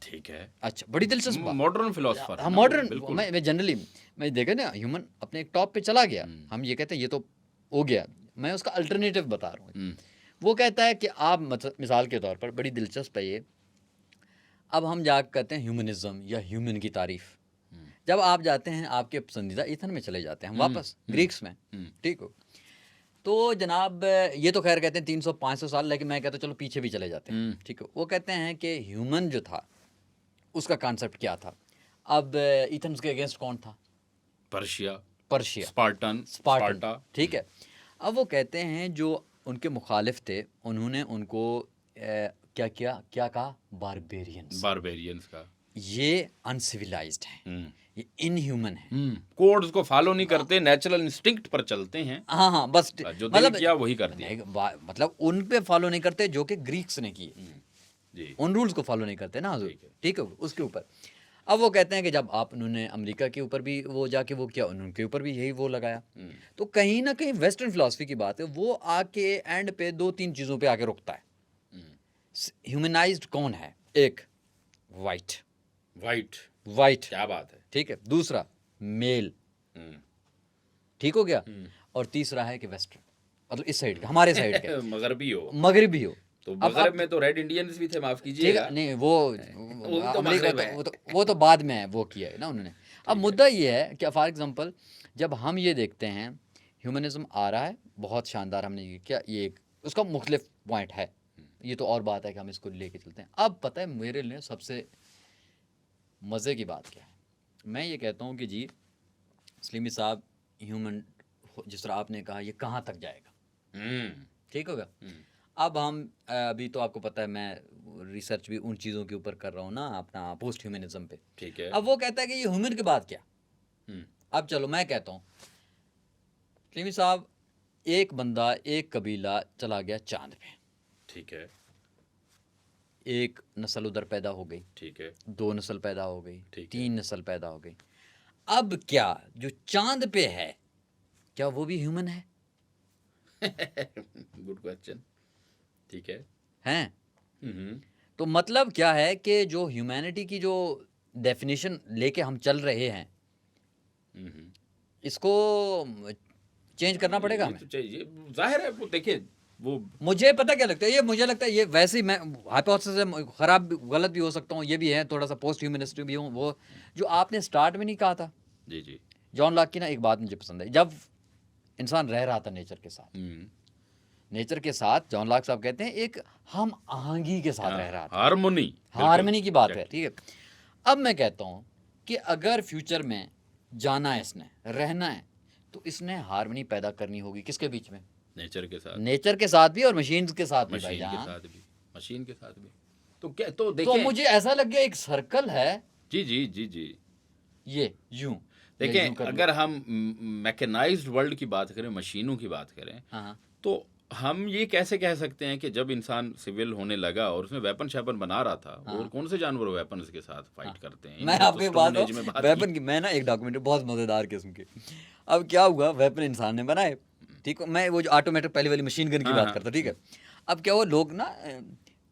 ठीक है। अच्छा, बड़ी दिलचस्प बात। मॉडर्न फिलोसफर, हाँ, मॉडर्न, मैं जनरली मैं देखा ना, ह्यूमन अपने एक टॉप पे चला गया, हम ये कहते हैं ये तो हो गया, मैं उसका अल्टरनेटिव बता रहा हूँ। वो कहता है कि आप मिसाल के तौर पर, बड़ी दिलचस्प है ये, अब हम जा कहते हैं ह्यूमनिज्म या ह्यूमन की तारीफ, जब आप जाते हैं आपके पसंदीदा ईथन में चले जाते हैं, हम वापस ग्रीक्स में, ठीक हो, तो जनाब ये तो खैर कहते हैं 300-500 साल, लेकिन मैं कहता हूँ चलो पीछे भी चले जाते हैं, ठीक है। वो कहते हैं कि ह्यूमन जो था उसका कॉन्सेप्ट क्या था। अब ईथन्स के अगेंस्ट कौन था? पर्शिया, स्पार्टा, ठीक है। अब वो कहते हैं जो उनके मुखालिफ थे, उन्होंने उनको क्या कहा? बारबेरियंस का। ये अनसिविलाइज्ड है, ये इनह्यूमन है, कोड्स को फॉलो नहीं करते, नेचुरल इंस्टिंक्ट पर चलते हैं। हाँ, बस जो दिल किया वही कर दिया। मतलब उन पे फॉलो नहीं करते जो कि ग्रीक्स ने किए, जी, उन रूल्स को फॉलो नहीं करते ना हजूर, ठीक है, उसके ऊपर। अब वो कहते हैं कि जब आप उन्होंने अमेरिका के ऊपर भी वो जाके वो किया, उनके ऊपर भी यही वो लगाया, तो कहीं ना कहीं वेस्टर्न फिलॉसफी की बात है, वो आके एंड पे 2-3 चीज़ों पे आके रुकता है। ह्यूमनाइज्ड कौन है? एक वाइट, क्या बात है, ठीक है। दूसरा मेल, ठीक हो गया। और तीसरा है कि वेस्टर्न, मतलब इस साइड के, हमारे साइड के, मगरबी हो। तो मगरब में तो रेड इंडियंस भी थे, माफ कीजिएगा। नहीं, वो तो बाद में वो किया है ना उन्होंने। अब मुद्दा ये है कि फॉर एग्जांपल जब हम ये देखते हैं ह्यूमनिज्म आ रहा है, बहुत शानदार, हमने ये क्या, ये एक उसका मुख्तलिफ पॉइंट है, ये तो और बात है कि हम इसको लेके चलते हैं। अब पता है मेरे लिए सबसे मज़े की बात क्या है? मैं ये कहता हूँ कि जी सलीमी साहब, ह्यूमन जिस तरह आपने कहा, ये कहाँ तक जाएगा, ठीक होगा। अब हम अभी तो आपको पता है मैं रिसर्च भी उन चीज़ों के ऊपर कर रहा हूँ ना, अपना पोस्ट ह्यूमनिज्म पे, ठीक है। अब वो कहता है कि ये ह्यूमन के बाद क्या। अब चलो मैं कहता हूँ सलीमी साहब, एक बंदा, एक कबीला चला गया चांद पे, ठीक है, एक नस्ल उधर पैदा हो गई, ठीक है, 2 नस्ल पैदा हो गई, 3 नस्ल पैदा हो गई। अब क्या जो चांद पे है, क्या वो भी ह्यूमन है? गुड क्वेश्चन, ठीक है, हैं? तो मतलब क्या है कि जो ह्यूमैनिटी की जो डेफिनेशन लेके हम चल रहे हैं, इसको चेंज करना पड़ेगा हमें। तो चाहिए, जाहिर है। वो देखिए, वो मुझे पता क्या लगता है, ये मुझे लगता है ये वैसे ही, मैं हाइपोथेसिस खराब गलत भी हो सकता हूँ, ये भी है थोड़ा सा पोस्ट ह्यूमनिस्ट भी हूँ। वो जो आपने स्टार्ट में नहीं कहा था, जी, जॉन लॉक की ना एक बात मुझे पसंद है, जब इंसान रह रहा था नेचर के साथ, जॉन लॉक साहब कहते हैं एक हम आहंगी के साथ रह रहा था, हार्मनी की बात है, ठीक है। अब मैं कहता हूँ कि अगर फ्यूचर में जाना है, इसने रहना है, तो इसने हार्मनी पैदा करनी होगी किसके बीच में? नेचर के साथ भी और मशीन के साथ भी, मशीन के साथ भी। तो क्या, तो देखिए, तो मुझे ऐसा लग गया एक सर्कल है। जी, ये यूं देखें, यूं कर लो। अगर हम मैकेनाइज्ड वर्ल्ड की बात करें, मशीनों की बात करें, हाँ हाँ तो हम ये कैसे कह सकते हैं कि जब इंसान सिविल होने लगा और उसमें वेपन शैपन बना रहा था, और कौन से जानवर वेपन्स के साथ फाइट करते हैं? मैं इन्होंने आपको तो एक बात स्टोन एज में बात की। वेपन की, मैं ना एक डॉक्यूमेंट्री बहुत मजेदार किस्म की, अब क्या हुआ, वेपन इंसान ने बनाए, ठीक है, मैं वो जो ऑटोमेटिक पहली वाली मशीन गन की हाँ, बात हाँ, करता, ठीक है। अब क्या हुआ, लोग ना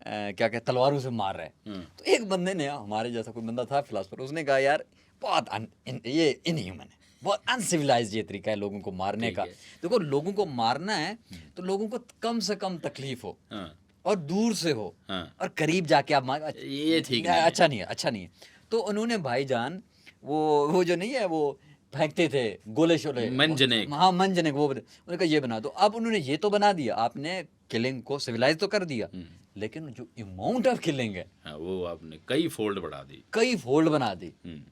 क्या कहते, तलवारों से मार रहे हैं। हाँ, तो एक बंदे ने, हमारे जैसा कोई बंदा था फिलासफर, उसने कहा यार बहुत ये इनह्यूमन है, बहुत अनसिविलाइज ये तरीका है लोगों को मारने ठीक का। है। देखो, लोगों को मारना है तो लोगों को कम से कम तकलीफ हो, हाँ, और दूर से हो, हाँ, और करीब जाके आप मार, ये ठीक नहीं है। अच्छा नहीं है, अच्छा नहीं है। तो उन्होंने भाईजान वो जो नहीं है, वो फेंकते थे गोले शोले, मंजनेक। हाँ मंजनेक, वो उन्होंने कहा ये बना दो। अब उन्होंने ये तो बना दिया, आपने किलिंग को सिविलाइज तो कर दिया, लेकिन जो अमाउंट ऑफ किलिंग है हाँ, वो आपने कई फोल्ड बढ़ा दी। कई फोल्ड बना दी, हम्म,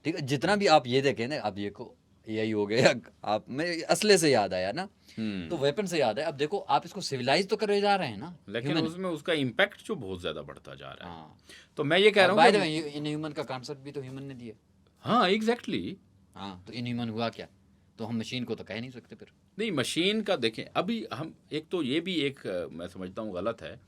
ठीक है। जितना भी आप ये देखें ना, अब ये को यही हो गया, आप में असले से याद आया ना, तो वेपन से याद है, अब देखो आप इसको सिविलाइज तो करे जा रहे हैं ना, लेकिन उसमें उसका इम्पैक्ट जो बहुत ज्यादा बढ़ता जा रहा है। हाँ। तो मैं ये कह रहा बाय द हूँ वे, इन ह्यूमन का कॉन्सेप्ट भी तो ह्यूमन ने दिया। हाँ, एग्जैक्टली। हाँ, तो इन ह्यूमन हुआ क्या, तो हम मशीन को तो कह नहीं सकते फिर। नहीं, मशीन का देखें, अभी हम एक तो ये भी एक मैं समझता हूँ गलत है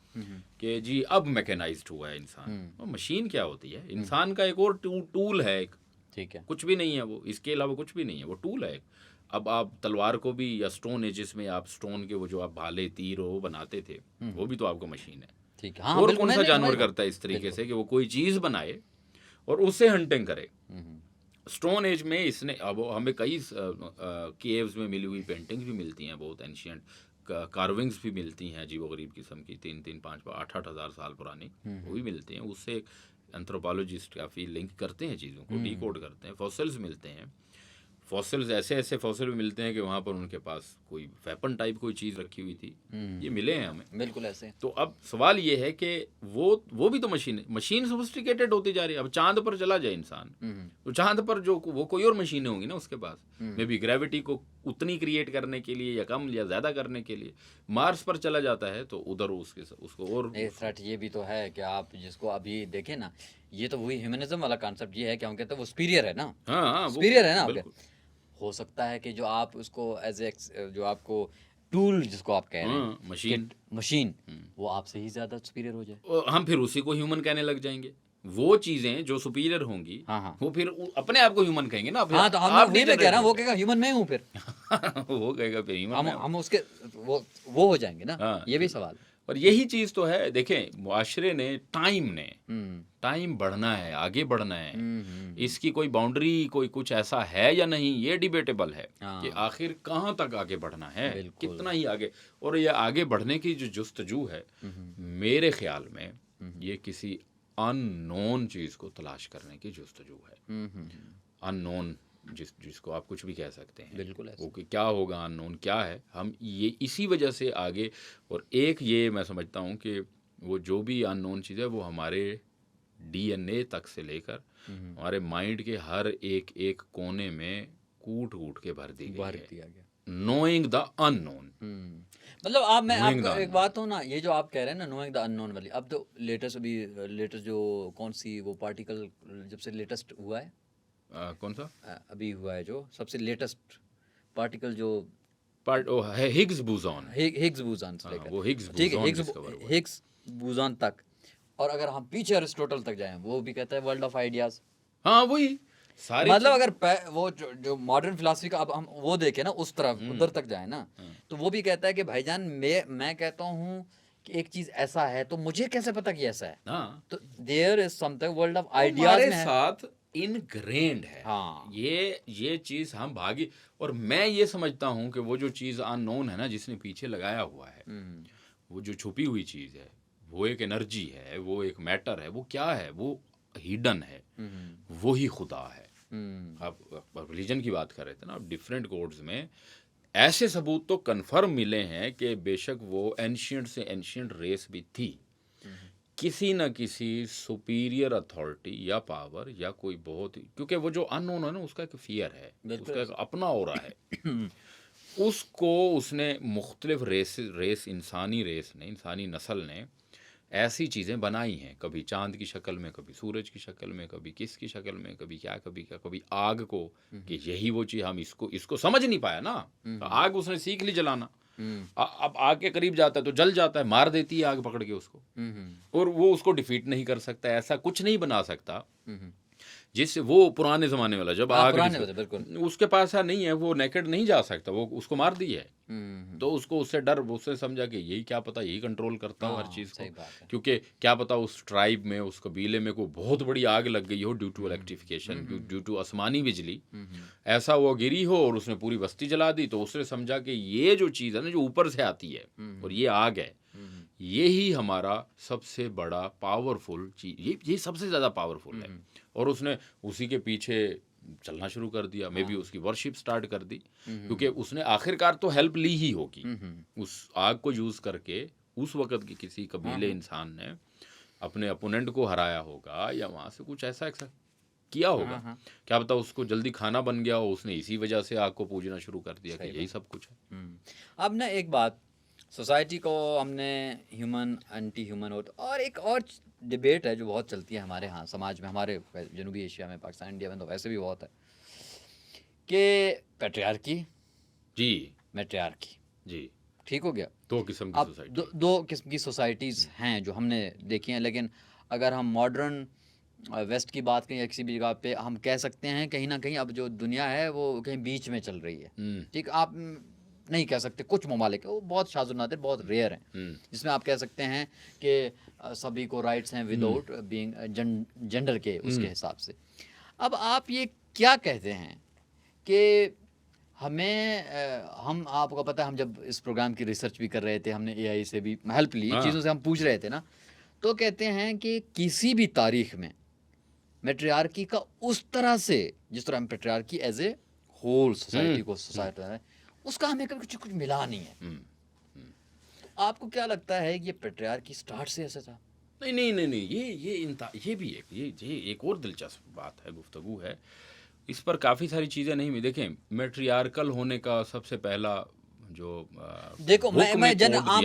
कि जी अब मैकेनाइज्ड हुआ है इंसान। और मशीन क्या होती है? इंसान का एक और टूल है, एक, ठीक है। कुछ भी नहीं है वो, इसके अलावा कुछ भी नहीं है, वो टूल है एक। अब आप तलवार को भी, या स्टोन एजिस में आप स्टोन के वो जो आप भाले तीर वो बनाते थे, वो भी तो आपको मशीन है। ठीक है, हाँ और बिल्कुल, कौन सा मैंने जानवर वही- करता है इस तरीके से कि वो कोई चीज बनाए और उससे हंटिंग करे? स्टोन एज में इसने, अब हमें कई केव्स में मिली हुई पेंटिंग्स भी मिलती हैं, बहुत एंशियंट कार्विंग्स भी मिलती हैं, अजीब गरीब किस्म की, 3-3, 5, 8-8 हज़ार साल पुरानी, वो भी मिलती हैं। उससे एंथ्रोपोलॉजिस्ट काफ़ी लिंक करते हैं चीज़ों को, डिकोड करते हैं। फॉसिल्स मिलते हैं, फॉसिल्स ऐसे ऐसे फॉसिल भी मिलते हैं कि वहाँ पर उनके पास कोई वेपन टाइप कोई चीज़ रखी हुई थी, ये मिले हैं हमें। बिल्कुल ऐसे। तो अब सवाल ये है कि वो भी तो मशीन सोफिस्टिकेटेड होती जा रही है। अब चांद पर चला जाए इंसान, तो चांद पर जो वो कोई और मशीनें होंगी ना उसके पास, मे बी ग्रेविटी को उतनी क्रिएट करने के लिए या कम या ज़्यादा करने के लिए। मार्स पर चला जाता है तो उधर उसको और थ्रेट ये भी तो है कि आप जिसको अभी देखें ना, ये तो वही ह्यूमनिज्म वाला कॉन्सेप्ट ये है कि हम कहते हैं वो सुपीरियर है ना, हाँ, सुपीरियर है ना आपके। बिल्कुल। हो सकता है कि जो आप उसको एज ए जो आपको टूल जिसको आप कह रहे हैं, हाँ, मशीन, वो आपसे ही ज्यादा सुपीरियर हो जाए। और हम फिर उसी को ह्यूमन कहने लग जाएंगे। वो चीजें जो सुपीरियर होंगी, हाँ। वो फिर अपने आप को ह्यूमन कहेंगे ना। हाँ, तो हम वही मैं कह रहा हूँ, वो कहेगा ह्यूमन मैं हूँ फिर। वो कहेगा फिर ह्यूमन। हम उसके वो हो जाएंगे ना। हाँ, ये भी सवाल है। और यही चीज तो है। देखें, मुआशरे ने टाइम बढ़ना है, आगे बढ़ना है। इसकी कोई बाउंड्री, कोई कुछ ऐसा है या नहीं, ये डिबेटेबल है कि आखिर कहाँ तक आगे बढ़ना है, कितना ही आगे। और ये आगे बढ़ने की जो जुस्तजू है, मेरे ख्याल में ये किसी अननोन चीज को तलाश करने की जुस्तजू है। अननोन जिसको आप कुछ भी कह सकते हैं, बिल्कुल वो कि क्या होगा, अननोन क्या है, हम ये इसी वजह से आगे। और एक ये मैं समझता हूँ कि वो जो भी अननोन चीज़ है वो हमारे डीएनए तक से लेकर हमारे माइंड के हर एक एक कोने में कूट कूट के भर दी गई है। Knowing the unknown. मतलब आप, मैं आपको एक बात हो ना, ये जो आप कह रहे हैं ना नोइंग द अननोन वाली, अब तो लेटेस्ट जो कौन सी वो पार्टिकल जब से लेटेस्ट हुआ है, कौन सा अभी हुआ है जो सबसे लेटेस्ट पार्टिकल, जो हिग्स बोसॉन, हिग्स बोसॉन से लेकर, वो हिग्स ठीक है, बोसॉन, हिग्स बोसॉन तक। और अगर हम पीछे अरिस्टोटल तक जाएं, वो भी कहता है वर्ल्ड ऑफ आइडियाज। हाँ, वही सारे मतलब अगर वो जो मॉडर्न फिलॉसफी का अब हम वो देखें ना, उस तरफ उधर तक जाए ना, तो वो भी कहता है कि भाईजान मैं कहता हूँ कि एक चीज ऐसा है, तो मुझे कैसे पता कि ऐसा है? हाँ, तो there is something world of ideas में साथ इनग्रेन्ड है। हाँ, ये चीज हम भागी। और मैं ये समझता हूँ कि वो जो चीज अननोन है ना, जिसने पीछे लगाया हुआ है, वो जो छुपी हुई चीज है, वो एक एनर्जी है, वो एक मैटर है, वो क्या है, वो हिडन है, वो ही खुदा है। आप रिलीजन की बात कर रहे थे ना, आप डिफरेंट कोड्स में ऐसे सबूत तो कन्फर्म मिले हैं कि बेशक वो एंशियंट से एंशियंट रेस भी थी, किसी न किसी सुपीरियर अथॉरिटी या पावर या कोई बहुत ही, क्योंकि वो जो अननोन है ना, उसका एक फियर है, उसका एक अपना ऑरा है। उसको उसने मुख्तलिफ रेस इंसानी नस्ल ने ऐसी चीज़ें बनाई हैं, कभी चांद की शक्ल में, कभी सूरज की शक्ल में, कभी किसकी शक्ल में, कभी क्या, कभी आग को, कि यही वो चीज़, हम इसको समझ नहीं पाया ना, तो आग उसने सीख ली जलाना। अब आग के करीब जाता है तो जल जाता है, मार देती है आग पकड़ के उसको, और वो उसको डिफीट नहीं कर सकता, ऐसा कुछ नहीं बना सकता जिससे वो पुराने जमाने वाला, जब आग बिल्कुल उसके पास नहीं है, वो नेकेड नहीं जा सकता, वो उसको मार दी है, तो उसको उससे डर, उससे समझा कि यही क्या पता यही कंट्रोल करता हो हर चीज़ को, क्योंकि क्या पता उस ट्राइब में, उस कबीले में कोई बहुत बड़ी आग लग गई हो due to electrification, due to आसमानी बिजली, ऐसा वो गिरी हो और उसने पूरी बस्ती जला दी, तो उसने समझा कि ये जो चीज़ है ना, जो ऊपर से आती है और ये आग है, यही हमारा सबसे बड़ा पावरफुल चीज, ये सबसे ज़्यादा पावरफुल है, और उसने उसी के पीछे चलना शुरू कर दिया, मे बी उसकी वर्शिप स्टार्ट कर दी, क्योंकि उसने आखिरकार तो हेल्प ली ही होगी उस आग को यूज करके, उस वक्त की किसी कबीले इंसान ने अपने अपोनेंट को हराया होगा, या वहां से कुछ ऐसा किया होगा, क्या पता उसको जल्दी खाना बन गया हो, उसने इसी वजह से आग को पूजना शुरू कर दिया कि यही सब कुछ है। अब ना एक बात, सोसाइटी को हमने ह्यूमन, एंटी ह्यूमन, और एक और डिबेट है जो बहुत चलती है हमारे यहाँ समाज में, हमारे जनूबी एशिया में, पाकिस्तान, इंडिया में तो वैसे भी बहुत है, कि पैट्रियार्की जी, मैट्रियार्की जी, ठीक हो गया, दो किस्म की सोसाइटी, दो किस्म की सोसाइटीज़ हैं जो हमने देखी हैं, लेकिन अगर हम मॉडर्न वेस्ट की बात करें या किसी भी जगह पे, हम कह सकते हैं कहीं ना कहीं अब जो दुनिया है वो कहीं बीच में चल रही है, ठीक, आप नहीं कह सकते, कुछ ममालिक वो बहुत शाज़-ओ-नादिर, बहुत रेयर हैं जिसमें आप कह सकते हैं कि सभी को राइट्स हैं विदाउट बीइंग जेंडर के उसके हिसाब से। अब आप ये क्या कहते हैं कि हम, आपको पता है हम जब इस प्रोग्राम की रिसर्च भी कर रहे थे, हमने एआई से भी हेल्प ली, चीज़ों से हम पूछ रहे थे ना, तो कहते हैं कि किसी भी तारीख में मैट्रियार्की का उस तरह से, जिस तरह हम patriarchy as a whole society को सोसाइटी है, उसका हमें कभी कुछ मिला नहीं है। आपको क्या लगता है ये पैट्रियार्की स्टार्ट से ऐसा था? नहीं, ये भी एक और दिलचस्प बात है, गुफ्तगू है इस पर, काफ़ी सारी चीज़ें नहीं मिली। देखें, मैट्रियार्कल होने का सबसे पहला जो देखो, मैं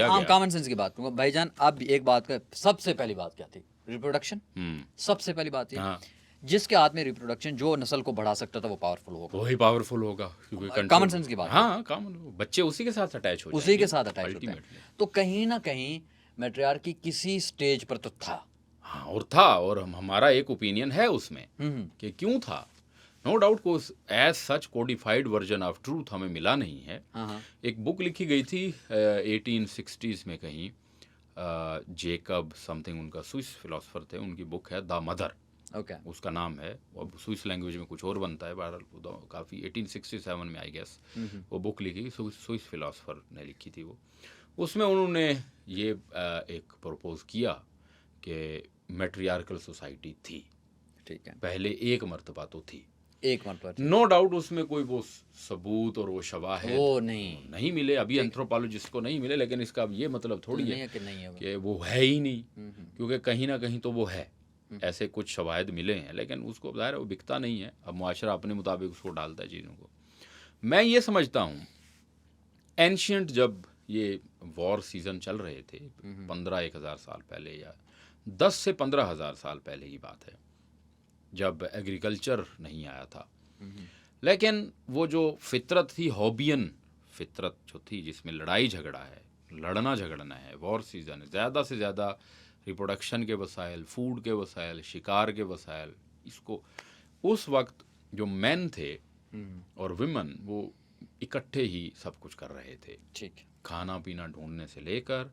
आम कॉमन सेंस की बात करूँगा भाईजान, आप एक बात का, सबसे पहली बात क्या थी? रिप्रोडक्शन। सबसे पहली बात ये, जिसके हाथ में रिप्रोडक्शन, जो नस्ल को बढ़ा सकता था वो पावरफुल होगा, वही पावरफुल होगा, क्योंकि कॉमन सेंस की बात। हाँ, कॉमन, बच्चे उसी के साथ अटैच होते हैं, उसी के साथ अटैच होते हैं, तो कहीं ना कहीं मैट्रियार्की किसी स्टेज पर तो था। हाँ, और हमारा एक ओपिनियन है उसमें कि क्यों था, नो डाउट को as such codified version of truth हमें मिला नहीं है। एक बुक लिखी गई थी 1860s में कहीं, जेकब समथिंग, उनका स्विस फिलोसफर थे, उनकी बुक है द मदर, उसका नाम है, अब स्विस लैंग्वेज में कुछ और बनता है, बहरहाल काफ़ी 1867 में आई गेस वो बुक लिखी, स्विस फिलोसफर ने लिखी थी वो। उसमें उन्होंने ये एक प्रपोज किया कि मैट्रियार्कल सोसाइटी थी, ठीक है, पहले एक मर्तबा तो थी, एक मर्तबा, नो डाउट उसमें कोई वो सबूत और वो शवाहिद वो नहीं मिले, अभी एंथ्रोपोलॉजिस्ट को नहीं मिले, लेकिन इसका ये मतलब थोड़ी है कि वो है ही नहीं, क्योंकि कहीं ना कहीं तो वो है, ऐसे कुछ शवाहिद मिले हैं, लेकिन उसको ज़ाहिर है वो बिकता नहीं है, अब मुआशरा अपने मुताबिक उसको डालता है चीज़ों को। मैं ये समझता हूँ, एंशियंट जब ये वॉर सीजन चल रहे थे 15,000 साल पहले, या 10 से 15,000 साल पहले की बात है, जब एग्रीकल्चर नहीं आया था, लेकिन वो जो फितरत थी, हॉबियन फितरत जो थी, जिसमें लड़ाई झगड़ा है, लड़ना झगड़ना है, वॉर सीजन है, ज़्यादा से ज़्यादा रिप्रोडक्शन के वसाइल, फूड के वसाइल, शिकार के वसाइल, इसको उस वक्त जो मैन थे और विमन वो इकट्ठे ही सब कुछ कर रहे थे, ठीक, खाना पीना ढूंढने से लेकर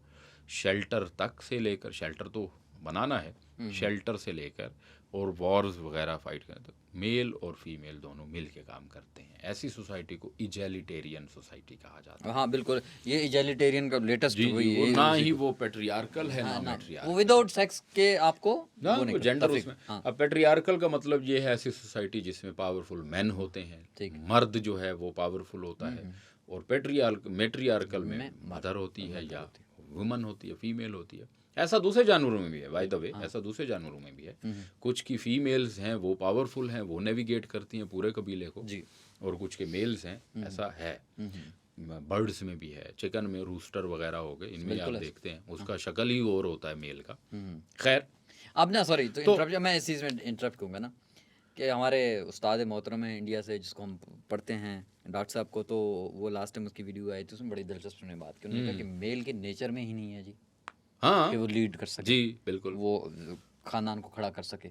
शेल्टर तक से लेकर, शेल्टर तो बनाना है, शेल्टर से लेकर और वॉर्स वगैरह फाइट करने तक, मेल और फीमेल दोनों मिल के काम करते हैं। ऐसी सोसाइटी को इजैलिटेरियन सोसाइटी कहा जाता है। हाँ बिल्कुल, ये इजैलिटेरियन का लेटेस्ट हुई, ना ही वो पैट्रियार्कल है, ना मैट्रियार्कल, वो विदाउट सेक्स के आपको ना वो जेंडर उसमें। अब पैट्रियार्कल का मतलब ये है ऐसी सोसाइटी जिसमें पावरफुल मेन होते हैं, मर्द जो है वो पावरफुल होता है, और मैट्रियार्कल में मदर होती है या वुमन होती है, फीमेल होती है। ऐसा दूसरे जानवरों में भी है, बाय द वे, ऐसा दूसरे जानवरों में भी है, कुछ की फीमेल्स हैं वो पावरफुल हैं, वो नेविगेट करती हैं पूरे कबीले को, और कुछ के मेल्स हैं, ऐसा है। बर्ड्स में भी है, चिकन में रूस्टर वगैरह हो गए, इनमें आप बिल्कुल ऐसे। देखते हैं उसका शक्ल ही और होता है मेल का। हम्म। खैर अब ना सॉरी तो तो इंटरप्ट, मैं इस चीज़ में इंटरप्ट करूँगा ना कि हमारे उस्ताद मोहतरम हैं इंडिया से, जिसको हम पढ़ते हैं, डॉक्टर साहब को, तो वो लास्ट टाइम उसकी वीडियो आई थी, उसमें बड़ी दिलचस्प उन्होंने बात की। उन्होंने कहा कि मेल के नेचर में ही नहीं है जी कि हाँ वो लीड कर सके, जी बिल्कुल। वो खानदान को खड़ा कर सके।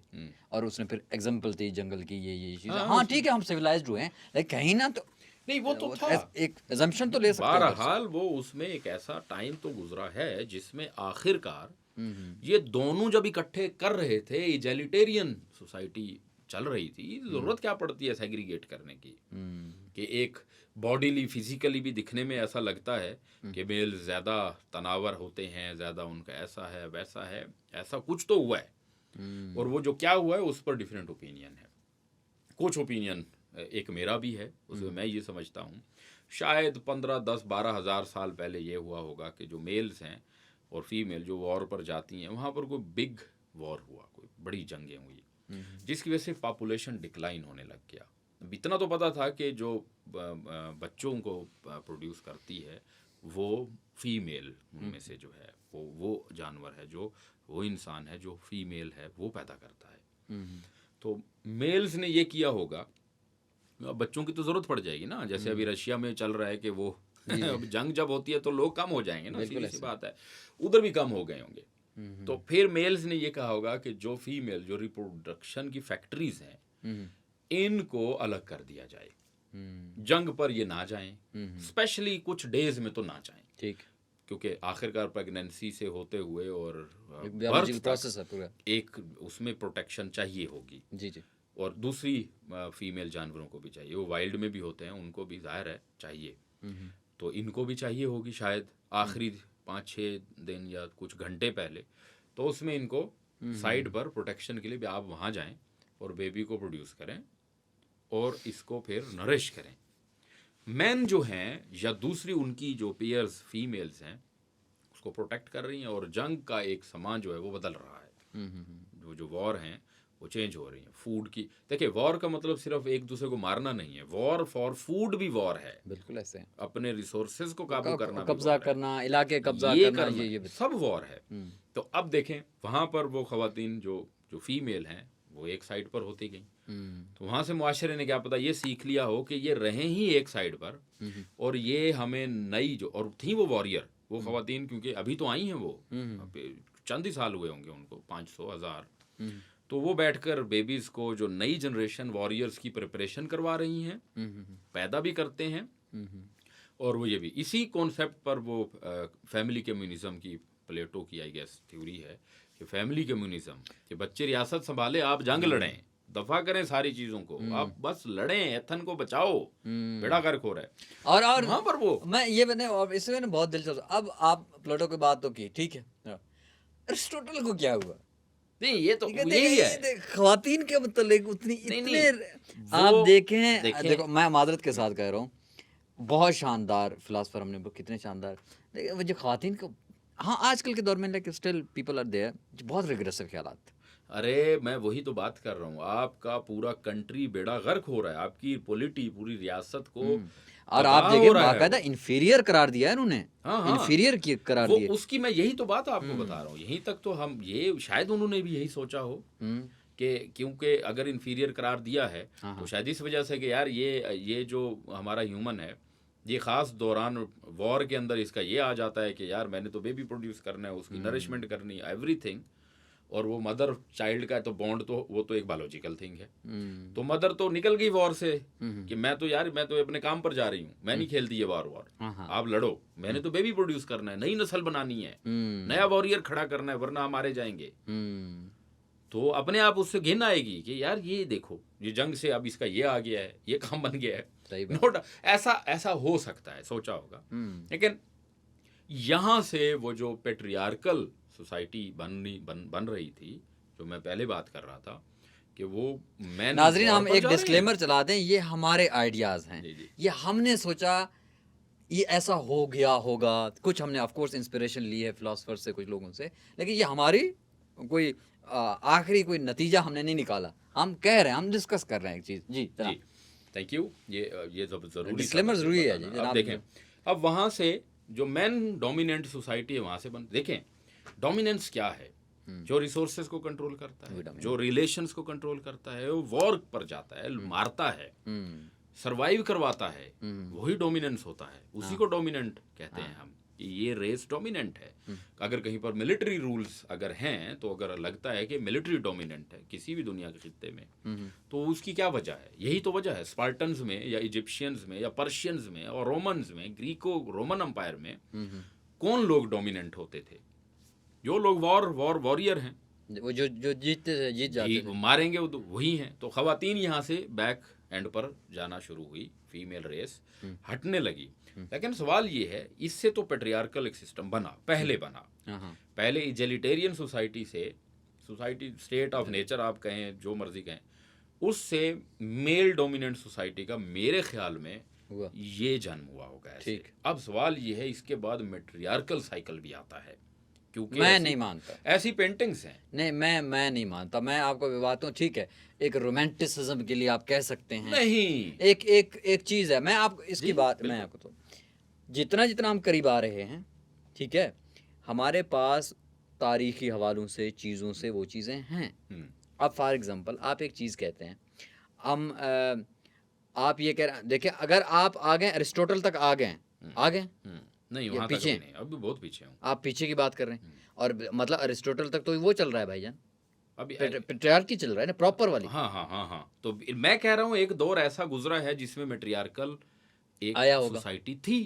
और उसने फिर एग्जाम्पल दी जंगल की, ये चीज़। हाँ, हाँ ठीक है, हम सिविलाइज्ड हुए हैं, लेकिन कहीं ना तो नहीं वो तो था, एक एजम्पशन तो ले सकते हैं उधर से। बहरहाल वो उसमें एक ऐसा टाइम तो गुजरा है जिसमें आखिरकार हम्म, ये दोनों जब इकट्ठे कर रहे थे, इजैलिटेरियन सोसाइटी चल रही थी, जरूरत क्या पड़ती है सेग्रीगेट करने की, कि एक बॉडीली फिजिकली भी दिखने में ऐसा लगता है कि मेल ज़्यादा तनावर होते हैं, ज़्यादा उनका ऐसा है वैसा है, ऐसा कुछ तो हुआ है। और वो जो क्या हुआ है उस पर डिफरेंट ओपिनियन है। कुछ ओपिनियन एक मेरा भी है, उसमें मैं ये समझता हूँ शायद 15, 10, 12 हज़ार साल पहले ये हुआ होगा कि जो मेल्स हैं और फीमेल जो वॉर पर जाती हैं, वहाँ पर कोई बिग वॉर हुआ, कोई बड़ी जंगें हुई, जिसकी वजह से पॉपुलेशन डिक्लाइन होने लग गया। इतना तो पता था कि जो बच्चों को प्रोड्यूस करती है वो फीमेल उनमें से जो है वो जानवर है, जो वो इंसान है जो फीमेल है वो पैदा करता है। तो मेल्स ने ये किया होगा, बच्चों की तो जरूरत पड़ जाएगी ना, जैसे अभी रशिया में चल रहा है कि वो अब जंग जब होती है तो लोग कम हो जाएंगे ना, सीधी सी बात है, उधर भी कम हो गए होंगे। तो फिर मेल्स ने ये कहा होगा कि जो फीमेल जो रिप्रोडक्शन की फैक्ट्रीज हैं इनको अलग कर दिया जाए, जंग पर ये ना जाएं, स्पेशली कुछ डेज में तो ना जाएं, ठीक, क्योंकि आखिरकार प्रेगनेंसी से होते हुए और बायोलॉजिकल प्रोसेस है पूरा, एक उसमें प्रोटेक्शन चाहिए होगी। जी जी। और दूसरी फीमेल जानवरों को भी चाहिए, वो वाइल्ड में भी होते हैं, उनको भी जाहिर है चाहिए, तो इनको भी चाहिए होगी शायद आखिरी 5-6 दिन या कुछ घंटे पहले, तो उसमें इनको साइड पर प्रोटेक्शन के लिए भी आप वहाँ जाएं और बेबी को प्रोड्यूस करें और इसको फिर नरिश करें। मैन जो हैं या दूसरी उनकी जो पेयर्स फीमेल्स हैं उसको प्रोटेक्ट कर रही हैं, और जंग का एक समाज जो है वो बदल रहा है। जो वॉर हैं वो चेंज हो रही है। फूड की देखिए, वॉर का मतलब सिर्फ एक दूसरे को मारना नहीं है, वॉर फॉर फूड भी वॉर है, बिल्कुल ऐसे अपने रिसोर्सेज को काबू करना, कब्जा करना, इलाके कब्जा करना, ये सब वॉर है। तो अब देखें वहां पर वो खवातीन जो फीमेल हैं वो एक साइड पर होती गई, तो वहां से मुआशरे ने क्या पता ये सीख लिया हो कि ये रहें ही एक साइड पर, और ये हमें नई जो और थी वो वॉरियर, वो खवातीन, क्योंकि अभी तो आई हैं वो, चंद ही साल हुए होंगे उनको, 500 1000, तो वो बैठकर बेबीज को जो नई जनरेशन वॉरियर्स की प्रिपरेशन करवा रही हैं, पैदा भी करते हैं, और वो ये भी इसी कॉन्सेप्ट पर वो फैमिली कम्युनिज्म की, प्लेटो की आई गेस थ्योरी है कि फैमिली कम्युनिज्म, कि बच्चे रियासत संभाले, आप जंग लड़ें, दफा करें सारी चीजों को, आप बस लड़ें, एथन को बचाओ, बेड़ा गर्क हो रहा है। और वहाँ पर वो मैं ये मैंने, और इसमें बहुत दिलचस्प, अब आप प्लेटो की बात तो की, ठीक है, अरिस्टोटल को क्या हुआ? नहीं, ये तो यही है, ख्वातीन के मतलब उतनी इतने आप देखें, देखो मैं मादरत के साथ कह रहा हूँ, बहुत शानदार फिलासफर हमने बुक, कितने शानदार, लेकिन वो जो ख्वातीन को, हाँ आजकल के दौर में like still people are there बहुत रिग्रेसिव ख्यालात। अरे मैं वही तो बात कर रहा हूँ, आपका पूरा कंट्री बेड़ा गर्क हो रहा है, आपकी पॉलिटी पूरी रियासत को, और आप देखिए बाकायदा इन्फीरियर करार दिया है उन्होंने, इन्फीरियर की करार दिया, उसकी मैं यही तो बात आपको बता रहा हूँ। यहीं तक तो हम ये शायद उन्होंने भी यही सोचा हो कि क्योंकि अगर इन्फीरियर करार दिया है तो शायद इस वजह से कि यार ये जो हमारा ह्यूमन है, ये ख़ास दौरान वॉर के अंदर इसका ये आ जाता है कि यार मैंने तो बेबी प्रोड्यूस करना है, उसकी नरिशमेंट करनी है, एवरीथिंग, और वो मदर चाइल्ड का तो बॉन्ड तो वो तो एक बायोलॉजिकल थिंग है। तो मदर तो निकल गई वॉर से कि मैं तो अपने काम पर जा रही हूँ, मैं नहीं खेलती ये वॉर, आप लड़ो, मैंने तो बेबी प्रोड्यूस करना है, नई नस्ल बनानी है, नया वॉरियर खड़ा करना है, वरना हम मारे जाएंगे। तो अपने आप उससे घिन आएगी कि यार ये देखो, ये जंग से अब इसका ये आ गया है, ये काम बन गया है, नोट ऐसा हो सकता है, सोचा होगा। लेकिन यहाँ से वो जो पेट्रियार्कल सोसाइटी बन रही थी, जो मैं पहले बात कर रहा था कि वो मैन, नाजरीन हम एक डिस्क्लेमर चला दें, ये हमारे आइडियाज हैं, ये हमने सोचा ये ऐसा हो गया होगा, कुछ हमने ऑफ कोर्स इंस्पिरेशन ली है फिलोसफर से, कुछ लोगों से, लेकिन ये हमारी कोई आखिरी कोई नतीजा हमने नहीं निकाला, हम कह रहे हैं, हम डिस्कस कर रहे हैं एक चीज़। जी थैंक यू, ये जरूरी डिस्क्लेमर जरूरी है जी। अब देखें, अब वहाँ से जो मैन डोमिनेंट सोसाइटी है वहाँ से देखें डोमिनेंस क्या है, जो रिसोर्सेज को कंट्रोल करता है, जो रिलेशंस को कंट्रोल करता है, वो वॉर पर जाता है, मारता है, सरवाइव करवाता है, वही डोमिनेंस होता है, उसी को डोमिनेंट कहते हैं हम कि ये रेस डोमिनेंट है। अगर कहीं पर मिलिट्री रूल्स अगर हैं तो अगर लगता है कि मिलिट्री डोमिनेंट है किसी भी दुनिया के खित्ते में, तो उसकी क्या वजह है? यही तो वजह है। स्पार्टन्स में या इजिप्शियंस में या पर्शियंस में और रोमन्स में, ग्रीको रोमन अम्पायर में कौन लोग डोमिनेंट होते थे? जो लोग वॉरियर हैं, वो जो जो जीत जाते थे, मारेंगे वो वही हैं। तो खवातीन यहाँ से बैक एंड पर जाना शुरू हुई, फीमेल रेस हटने लगी। लेकिन सवाल ये है, इससे तो पेट्रियार्कल एक सिस्टम बना, पहले बना। पहले इजेलिटेरियन सोसाइटी से, सोसाइटी स्टेट ऑफ नेचर आप कहें, जो मर्जी कहें, उससे मेल डोमिनेंट सोसाइटी का मेरे ख्याल में ये जन्म हुआ होगा ऐसे। अब सवाल ये है, इसके बाद मेट्रियार्कल साइकिल भी आता है, क्योंकि मैं नहीं मानता ऐसी पेंटिंग्स हैं। नहीं, मैं नहीं मानता। मैं आपको विवाद हूँ, ठीक है, एक रोमांटिसिज्म के लिए आप कह सकते हैं, नहीं, एक चीज़ है। मैं आपको इसकी बात, मैं आपको तो जितना जितना हम करीब आ रहे हैं, ठीक है, हमारे पास तारीखी हवालों से, चीज़ों से वो चीज़ें हैं। अब फॉर एग्जांपल आप एक चीज़ कहते हैं, हम आप ये कह रहे हैं, देखिए अगर आप आ गए अरिस्टोटल तक आ गए नहीं, वहाँ पीछे तक नहीं, अभी बहुत पीछे हूँ। आप पीछे की बात कर रहे हैं, और मतलब अरिस्टोटल तक तो वो चल रहा है भाईजान, अभी पेट्रियार्की चल रहा है ना, प्रॉपर वाली। हाँ। तो मैं कह रहा हूँ एक दौर ऐसा गुजरा है जिसमें मेट्रियार्कल एक आया होगा, सोसाइटी थी।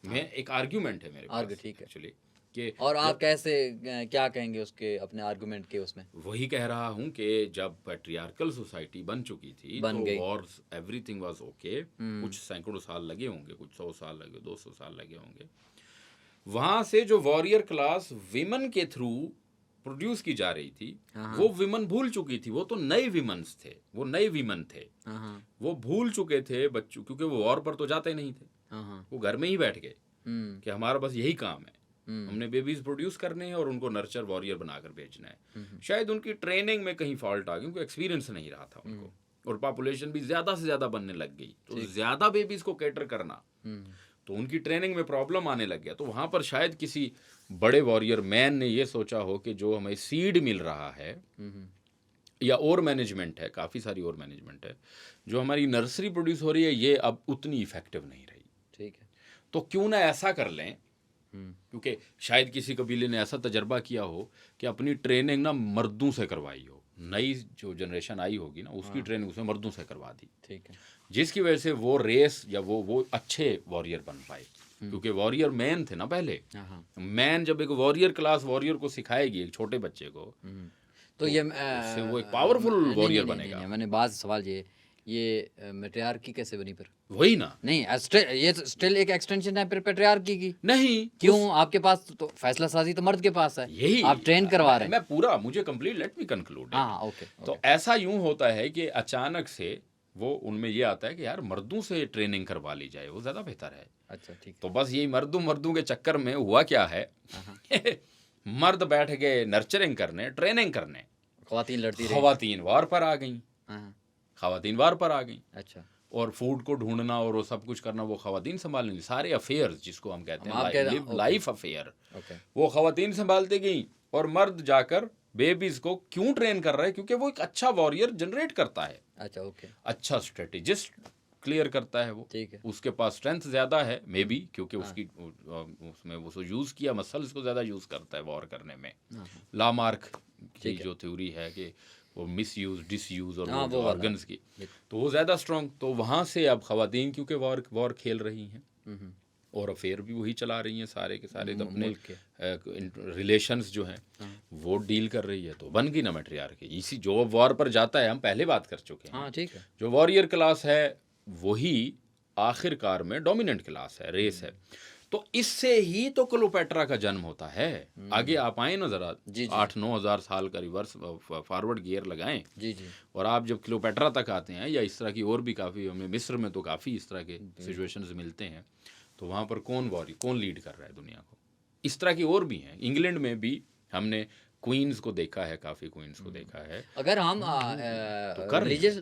मैं एक आर्ग्यूमेंट है मेरे पास, ठीक है एक्चुअली, कि और आप कैसे क्या कहेंगे उसके अपने आर्गुमेंट के उसमें? वही कह रहा हूँ कि जब पेट्रियार्कल सोसाइटी बन चुकी थी, बन गई, वॉर्स एवरीथिंग वाज ओके, कुछ सैकड़ों साल लगे होंगे, कुछ 100 साल लगे, 200 साल लगे होंगे। वहां से जो वॉरियर क्लास विमन के थ्रू प्रोड्यूस की जा रही थी, वो विमन भूल चुकी थी। वो तो नए विमन्स थे, वो नए विमन थे, वो भूल चुके थे बच्चों, क्योंकि वो वॉर पर तो जाते नहीं थे, वो घर में ही बैठ गए कि हमारा बस यही काम है, हमने बेबीज प्रोड्यूस करने हैं और उनको नर्चर वॉरियर बनाकर भेजना है। शायद उनकी ट्रेनिंग में कहीं फॉल्ट आ गया, क्योंकि एक्सपीरियंस नहीं रहा था उनको, और पॉपुलेशन भी ज्यादा से ज्यादा बनने लग गई, तो ज्यादा बेबीज को कैटर करना, तो उनकी ट्रेनिंग में प्रॉब्लम आने लग गया। तो वहां पर शायद किसी बड़े वॉरियर मैन ने ये सोचा हो कि जो हमें सीड मिल रहा है, या और मैनेजमेंट है, काफ़ी सारी और मैनेजमेंट है, जो हमारी नर्सरी प्रोड्यूस हो रही है, ये अब उतनी इफेक्टिव नहीं रही, ठीक है, तो क्यों ना ऐसा कर लें। क्योंकि शायद किसी कबीले ने ऐसा तजर्बा किया हो कि अपनी ट्रेनिंग ना मर्दों से करवाई हो, नई जो जनरेशन आई होगी ना, उसकी ट्रेनिंग उसने मर्दों से करवा दी, ठीक है, जिसकी वजह से वो रेस या वो अच्छे वॉरियर बन पाए, क्योंकि वॉरियर मैन थे ना पहले। मैन जब एक वॉरियर क्लास वॉरियर को सिखाएगी, एक छोटे बच्चे को, तो ये उससे वो एक पावरफुल वॉरियर बनेगा। मैंने बात सवाल ये मेट्रियार्की कैसे बनी फिर? वही ना, नहीं, ये स्टिल एक एक्सटेंशन है फिर पेट्रियार्की की। नहीं, क्यों? आपके पास तो फैसला साजी तो मर्द के पास है, यही आप ट्रेन करवा रहे हैं। मैं पूरा, मुझे complete, let me conclude. Okay. तो ऐसा यूं होता है कि अचानक से वो उनमें ये आता है कि यार मर्दों से ट्रेनिंग करवा ली जाए, वो ज्यादा बेहतर है। अच्छा, ठीक। तो बस यही मर्दों के चक्कर में हुआ क्या है, मर्द बैठ गए नर्चरिंग करने, ट्रेनिंग करने, खवातीन लड़ती रही, खवातीन वार पर आ गई, खवातीन वार पर आ गई। अच्छा, और फूड को ढूंढना और वो सब कुछ करना वो खवातीन संभालेंगी, सारे अफेयर्स जिसको हम कहते हैं लाइफ अफेयर, वो खवातीन संभालती गई, और मर्द जाकर बेबीज को क्यों ट्रेन कर रहा है? क्योंकि वो एक अच्छा वॉरियर जनरेट करता है, अच्छा, ओके, अच्छा स्ट्रेटेजिस्ट क्लियर करता है वो, ठीक है, उसके पास स्ट्रेंथ ज्यादा है मे बी, क्योंकि उसकी उसमें वो यूज किया मसल्स को ज्यादा यूज करता है वॉर करने में। लामार्क की जो थ्योरी है कि वो मिस यूज, डिस यूज और वो ऑर्गन्स की, तो वो ज्यादा स्ट्रॉन्ग। तो वहां से अब खवातीन क्योंकि वॉर खेल रही हैं और अफेयर भी वही चला रही हैं, सारे के सारे अपने रिलेशंस जो हैं वो डील कर रही है, तो बन गई ना मैट्रियार्की। इसी जो वॉर पर जाता है, हम पहले बात कर चुके हैं, ठीक है, जो वॉरियर क्लास है वही आखिरकार में डोमिनेंट क्लास है, रेस है। तो इससे ही तो क्लोपेट्रा का जन्म होता है। आगे आप आए ना जरा, 8-9 हज़ार साल का रिवर्स फॉरवर्ड गियर लगाएं, जी, और आप जब क्लोपेट्रा तक आते हैं, या इस तरह की और भी काफ़ी, हमें मिस्र में तो काफ़ी इस तरह के सिचुएशंस मिलते हैं, तो वहाँ पर कौन लीड कर रहा है दुनिया को? इस तरह की और भी हैं। इंग्लैंड में भी हमने क्वींस को देखा है, काफ़ी क्वींस को देखा है। अगर हम रिलीजियस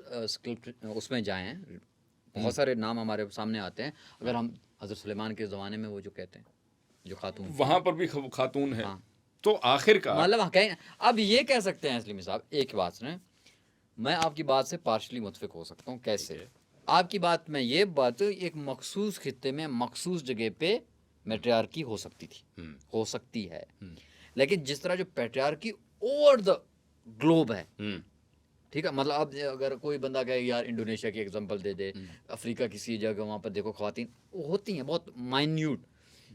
उसमें जाएं, बहुत सारे नाम हमारे सामने आते हैं। अगर हम हज़रत सुलेमान के ज़माने में वो जो कहते हैं, जो खातून, वहाँ पर भी खातून है। हाँ, तो आखिरकार मतलब हाँ, कहीं अब ये कह सकते हैं असलमी साहब, एक बात सुने, मैं आपकी बात से पार्शली मुतफिक हो सकता हूँ। कैसे? आपकी बात में ये बात, एक मखसूस खित्ते में मखसूस जगह पे मैट्रियार्की हो सकती थी, हो सकती है, लेकिन जिस तरह जो पैट्रियार्की ओवर द ग्लोब है, ठीक है, मतलब अब अगर कोई बंदा कहे यार इंडोनेशिया की एग्जांपल दे दे, अफ्रीका किसी जगह वहाँ पर देखो ख्वातीन होती हैं बहुत माइन्यूट।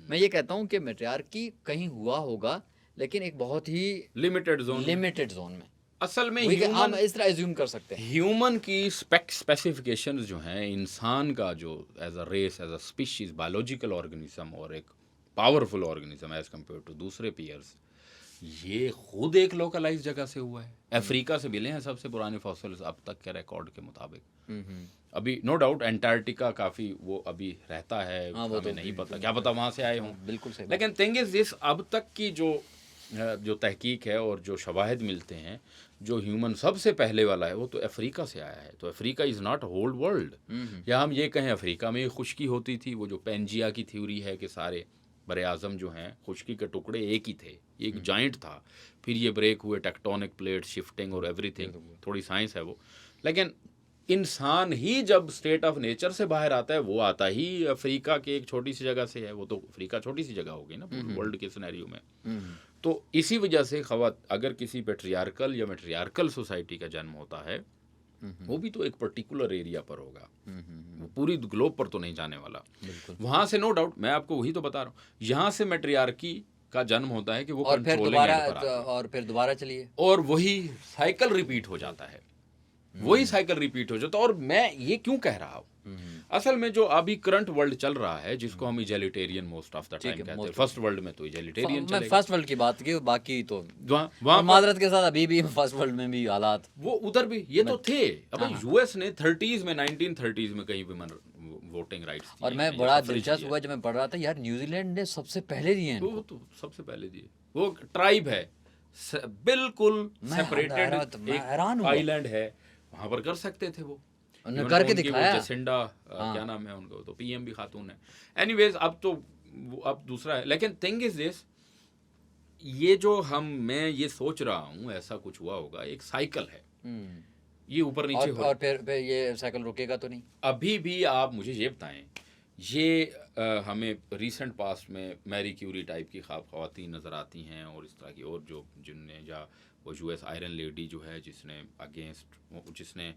मैं ये कहता हूँ कि मैट्रियार्की कहीं हुआ होगा, लेकिन एक बहुत ही लिमिटेड जोन में। असल में वही कि हम ह्यूमन इस तरह एज्यूम कर सकते हैं। ह्यूमन की स्पेसिफिकेशंस जो हैं, इंसान का जो as a race, as a species, biological organism और एक powerful organism as compare to दूसरे पीयर्स, ये खुद एक लोकलाइज जगह से हुआ है। अफ्रीका से मिले हैं सबसे पुराने फॉसिल्स अब तक के रिकॉर्ड के मुताबिक। अभी नो डाउट एंटार्क्टिका काफ़ी वो अभी रहता है, वो हमें तो नहीं पता, क्या पता वहाँ से आए हों। बिल्कुल सही। लेकिन थिंग इज दिस, अब तक की जो तहकीक है और जो शवाहिद मिलते हैं, जो ह्यूमन सबसे पहले वाला है वो तो अफ्रीका से आया है। तो Africa is not whole world. या हम ये कहें अफ्रीका में खुश्की होती थी, वो जो पेंजिया की थ्योरी है कि सारे बरे आज़म जो हैं खुश्की के टुकड़े एक ही थे, एक जाइंट था, फिर ये ब्रेक हुए, टेक्टोनिक प्लेट शिफ्टिंग और एवरीथिंग, थोड़ी साइंस है वो। लेकिन इंसान ही जब स्टेट ऑफ नेचर से बाहर आता है, वो आता ही अफ्रीका के एक छोटी सी जगह से है। वो तो अफ्रीका छोटी सी जगह होगी ना वर्ल्ड के सिनेरियो में। तो इसी वजह से अगर किसी पेट्रियार्कल या मेट्रियार्कल सोसाइटी का जन्म होता है, वो भी तो एक पर्टिकुलर एरिया पर होगा, वो पूरी ग्लोब पर तो नहीं जाने वाला। वहां से नो डाउट, मैं आपको वही तो बता रहा हूँ, यहाँ से मेट्रियार्की का जन्म होता है कि वो और फिर दोबारा चलिए, और वही साइकिल रिपीट हो जाता है, वही साइकिल रिपीट हो जाता है। और मैं ये क्यों कह रहा हूँ, असल में जो अभी करंट वर्ल्ड चल रहा है, जिसको हम इजैलिटेरियन मोस्ट ऑफ द टाइम कहते हैं, फर्स्ट वर्ल्ड में तो इजैलिटेरियन चलेगा। मैं फर्स्ट वर्ल्ड की बात की, बाकी तो वहाँ माजरत के साथ अभी भी फर्स्ट वर्ल्ड में भी हालात वो उधर भी ये तो थे। अब यूएस ने 30s में 1930s में कहीं भी वोटिंग राइट्स दिए। और मैं बड़ा दिलचस्प हुआ जब मैं पढ़ रहा था, यार न्यूजीलैंड ने सबसे पहले दिए हैं। वो तो सबसे पहले दिए, वो ट्राइब है बिल्कुल सेपरेटेड, एक आइलैंड है, वहां पर कर सकते थे वो, करके दिखाया। जसिंडा क्या नाम है उनको, तो पीएम भी खातून है। एनीवेज अब दूसरा है। लेकिन थिंग इज दिस, ये जो मैं ये सोच रहा हूँ ऐसा कुछ हुआ होगा, एक साइकिल है, ये ऊपर नीचे हो। और फिर ये साइकिल रुकेगा तो नहीं। अभी भी आप मुझे ये बताएं, ये हमें रिसेंट पास्ट में मैरी क्यूरी टाइप की ख़वातीन नज़र आती हैं, और इस तरह की, और जो जिनने, या वो यूएस आयरन लेडी जो है जिसने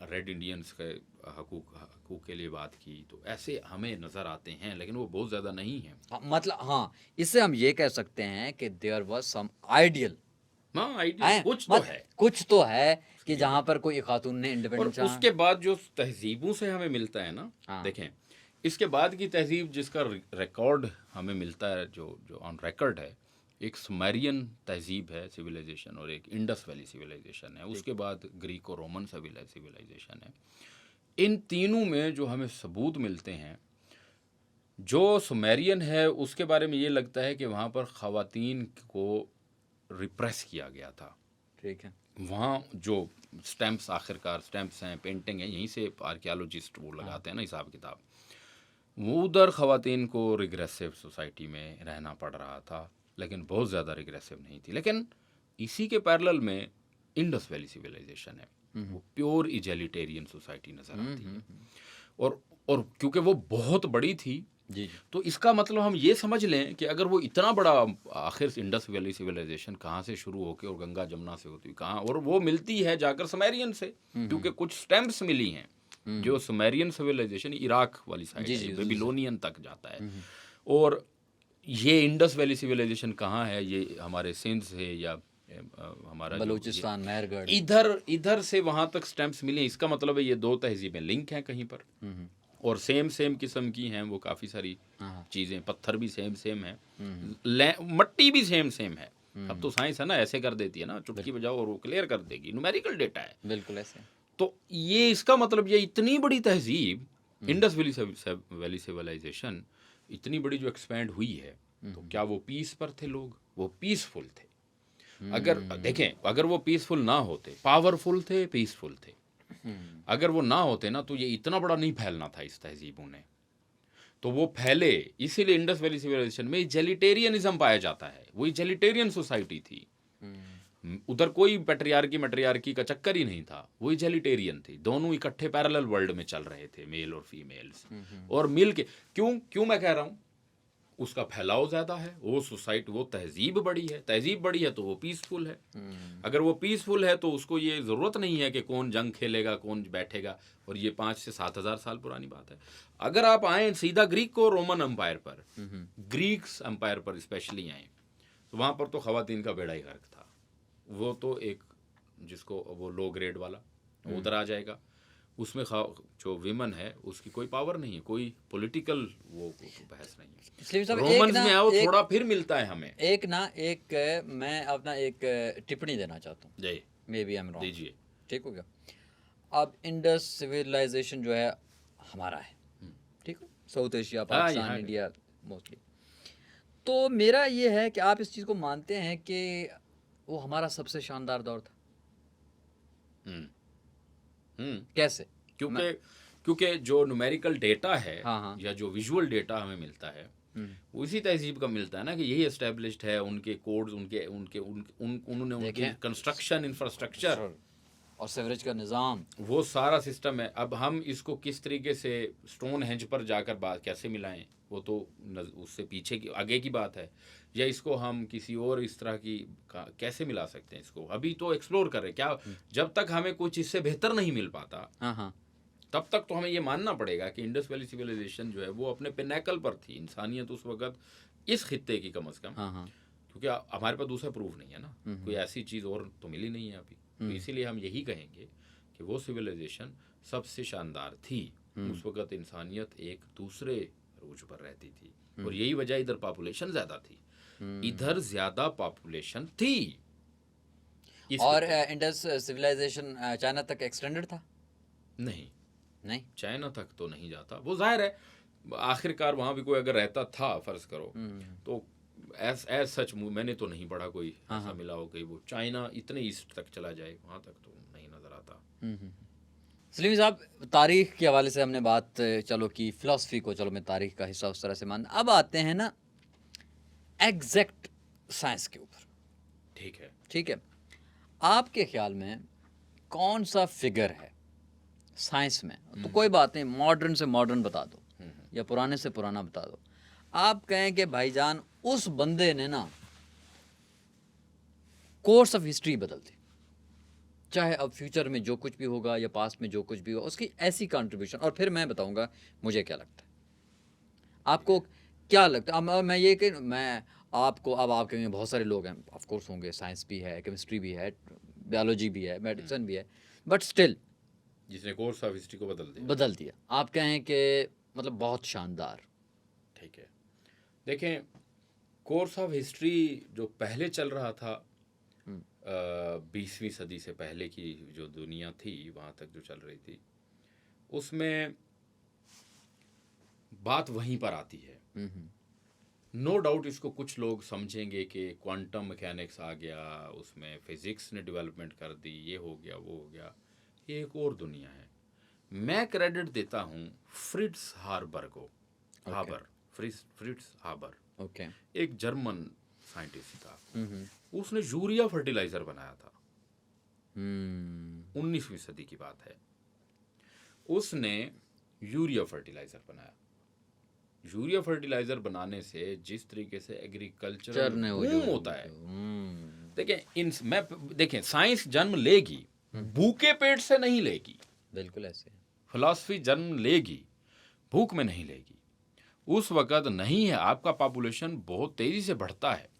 रेड इंडियंस के हकूक़ के लिए बात की, तो ऐसे हमें नज़र आते हैं, लेकिन वो बहुत ज़्यादा नहीं है। मतलब हाँ, इससे हम ये कह सकते हैं कि देयर वाज सम आइडियल, कुछ तो है कि जहाँ पर कोई खातून ने इंडिपेंडेंस। और उसके बाद जो तहजीबों से हमें मिलता है ना, देखें इसके बाद की तहजीब जिसका रिकॉर्ड हमें मिलता है, जो ऑन रिकॉर्ड है, एक सुमेरियन तहजीब है, सिविलाइजेशन, और एक इंडस वैली सिविलाइजेशन है, उसके बाद ग्रीको रोमन सिविलाइजेशन है। इन तीनों में जो हमें सबूत मिलते हैं, जो सुमेरियन है उसके बारे में ये लगता है कि वहाँ पर ख़वातीन को रिप्रेस किया गया था। ठीक है, वहाँ जो स्टैम्प्स, आखिरकार स्टैम्प्स हैं, पेंटिंग है, यहीं से आर्कियोलॉजिस्ट वो लगाते हैं ना हिसाब किताब, वो उधर ख़वातीन को रिग्रेसिव सोसाइटी में रहना पड़ रहा था, लेकिन बहुत ज़्यादा रिग्रेसिव नहीं थी। लेकिन इसी के पैरेलल में इंडस वैली सिविलाइजेशन है, वो प्योर इजैलिटेरियन सोसाइटी नज़र आती है। और क्योंकि वो बहुत बड़ी थी, तो इसका मतलब हम ये समझ लें कि अगर वो इतना बड़ा, आखिर इंडस वैली सिविलाइजेशन कहाँ से शुरू होकर और गंगा जमुना से होती कहाँ, और वो मिलती है जाकर सुमेरियन से, क्योंकि कुछ स्टैम्प्स मिली हैं जो सुमेरियन सिविलाइजेशन इराक वाली साइड है, बेबीलोनियन तक जाता है। और ये इंडस वैली सिविलाइजेशन कहाँ है, ये हमारे सिंध से या हमारा बलूचिस्तान, मेहरगढ़, इधर से वहाँ तक स्टैम्प्स मिले। इसका मतलब है ये दो तहजीबें लिंक हैं कहीं पर, और सेम किस्म की हैं वो काफ़ी सारी चीज़ें, पत्थर भी सेम है, मट्टी भी सेम है। अब तो साइंस है ना, ऐसे कर देती है ना, चुटकी बजाओ और वो क्लियर कर देगी, न्यूमेरिकल डेटा है, बिल्कुल ऐसे। तो ये इसका मतलब ये इतनी बड़ी तहजीब, इंडस वैली सिविलाइजेशन इतनी बड़ी जो एक्सपैंड हुई है, तो क्या वो पीस पर थे लोग? वो पीसफुल थे। अगर देखें, अगर वो पीसफुल ना होते, पावरफुल थे, पीसफुल थे, अगर वो ना होते ना तो ये इतना बड़ा नहीं फैलना था इस तहजीबों ने। तो वो फैले, इसीलिए इंडस वैली सिविलाइजेशन में जेलिटेरियनिज्म पाया जाता है। वही जेलिटेरियन सोसाइटी थी, उधर कोई पैट्रियार्की का चक्कर ही नहीं था, वही जेलिटेरियन थी। दोनों इकट्ठे पैरेलल वर्ल्ड में चल रहे थे, मेल और फीमेल्स, और मिल के। क्यों मैं कह रहा हूँ, उसका फैलाव ज़्यादा है, वो सोसाइटी, वो तहजीब बड़ी है। तहजीब बड़ी है तो वो पीसफुल है। अगर वो पीसफुल है तो उसको ये ज़रूरत नहीं है कि कौन जंग खेलेगा, कौन बैठेगा। और ये 5 से 7 हज़ार साल पुरानी बात है। अगर आप आए सीधा ग्रीक को रोमन एम्पायर पर, ग्रीक्स एम्पायर पर स्पेशली आए, तो वहाँ पर तो ख़वातीन का बेड़ा ही गर्क था। वो तो एक, जिसको वो लो ग्रेड वाला, वो उधर आ जाएगा। उसमें जो विमन है उसकी कोई पावर नहीं है, कोई पॉलिटिकल वो बहस नहीं है। रोमन्स में आओ थोड़ा फिर मिलता है हमें। मैं अपना एक टिप्पणी देना चाहता हूँ, जी, maybe I am wrong, दीजिए। ठीक हो गया। अब इंडस सिविलाइजेशन जो है हमारा है, ठीक है, south Asia, Pakistan, India mostly. तो मेरा ये है कि आप इस चीज़ को मानते हैं कि वो हमारा सबसे शानदार दौर था? कैसे? क्योंकि जो न्यूमेरिकल डेटा है, हाँ। या जो विजुअल डेटा हमें मिलता है, वो इसी तहजीब का मिलता है ना, कि यही एस्टेब्लिश्ड है। उनके कोड्स, उन्होंने उनके कंस्ट्रक्शन, इंफ्रास्ट्रक्चर और सीवरेज का निज़ाम, वो सारा सिस्टम है। अब हम इसको किस तरीके से स्टोन हेंज पर जाकर बात कैसे मिलाएं, वो तो उससे पीछे की, आगे की बात है। या इसको हम किसी और इस तरह की कैसे मिला सकते हैं, इसको अभी तो एक्सप्लोर कर रहे। क्या जब तक हमें कुछ इससे बेहतर नहीं मिल पाता, तब तक तो हमें ये मानना पड़ेगा कि इंडस वैली सिविलाइजेशन जो है वो अपने पिनैकल पर थी। इंसानियत उस वक्त इस खित्ते की कम से कम, क्योंकि हमारे पास दूसरा प्रूफ नहीं है ना, कोई ऐसी चीज़ और तो मिली नहीं है अभी। तो इसीलिए हम यही कहेंगे कि वो सिविलाइजेशन सबसे शानदार थी। उस वक्त इंसानियत एक दूसरे रूज पर रहती थी, और यही वजह इधर पॉपुलेशन ज़्यादा थी। इधर ज़्यादा पॉपुलेशन थी। और इंडस सिविलाइजेशन चाइना तक एक्सटेंडेड था? नहीं, चाइना तक तो नहीं जाता। वो जाहिर है, आखिरकार वहाँ भी कोई अगर रहता था, फर्ज करो, तो एज सच मैंने तो नहीं पढ़ा कोई ऐसा मिला हो कि वो चाइना इतने ईस्ट तक चला जाए, वहाँ तक तो नहीं नज़र आता। सलीम साहब, तारीख के हवाले से हमने बात चलो की, फ़िलासफ़ी को चलो मैं तारीख का हिस्सा उस तरह से मान। अब आते हैं ना एग्जैक्ट साइंस के ऊपर। ठीक है, आपके ख्याल में कौन सा फिगर है साइंस में, तो कोई बात नहीं, मॉडर्न से मॉडर्न बता दो या पुराने से पुराना बता दो, आप कहें कि भाईजान उस बंदे ने ना कोर्स ऑफ हिस्ट्री बदल दी, चाहे अब फ्यूचर में जो कुछ भी होगा या पास्ट में जो कुछ भी होगा, उसकी ऐसी कंट्रीब्यूशन। और फिर मैं बताऊंगा मुझे क्या लगता है, आपको क्या लगता है। अब मैं ये कि मैं आपको, अब आप कहेंगे बहुत सारे लोग हैं, ऑफ कोर्स होंगे, साइंस भी है, केमिस्ट्री भी है, बायोलॉजी भी है, मेडिसिन भी है, बट स्टिल जिसने कोर्स ऑफ हिस्ट्री को बदल दिया, आप कहें कि मतलब बहुत शानदार। ठीक है, देखें, कोर्स ऑफ हिस्ट्री जो पहले चल रहा था 20वीं सदी से पहले की जो दुनिया थी, वहाँ तक जो चल रही थी, उसमें बात वहीं पर आती है। नो डाउट इसको कुछ लोग समझेंगे कि क्वांटम मैकेनिक्स आ गया, उसमें फिजिक्स ने डेवलपमेंट कर दी, ये हो गया, वो हो गया, ये एक और दुनिया है। मैं क्रेडिट देता हूँ फ्रिट्ज हार्बर को। फ्रिट्ज हार्बर एक जर्मन साइंटिस्ट था। उसने यूरिया फर्टिलाइजर बनाया था। 19वीं सदी की बात है। उसने यूरिया फर्टिलाइजर बनाया। यूरिया फर्टिलाइजर बनाने से जिस तरीके से एग्रीकल्चर बूम होता है, देखें साइंस जन्म लेगी, भूखे पेट से नहीं लेगी। बिल्कुल ऐसे फिलॉसफी जन्म लेगी, भूख में नहीं लेगी। उस वक्त नहीं है, आपका पॉपुलेशन बहुत तेजी से बढ़ता है,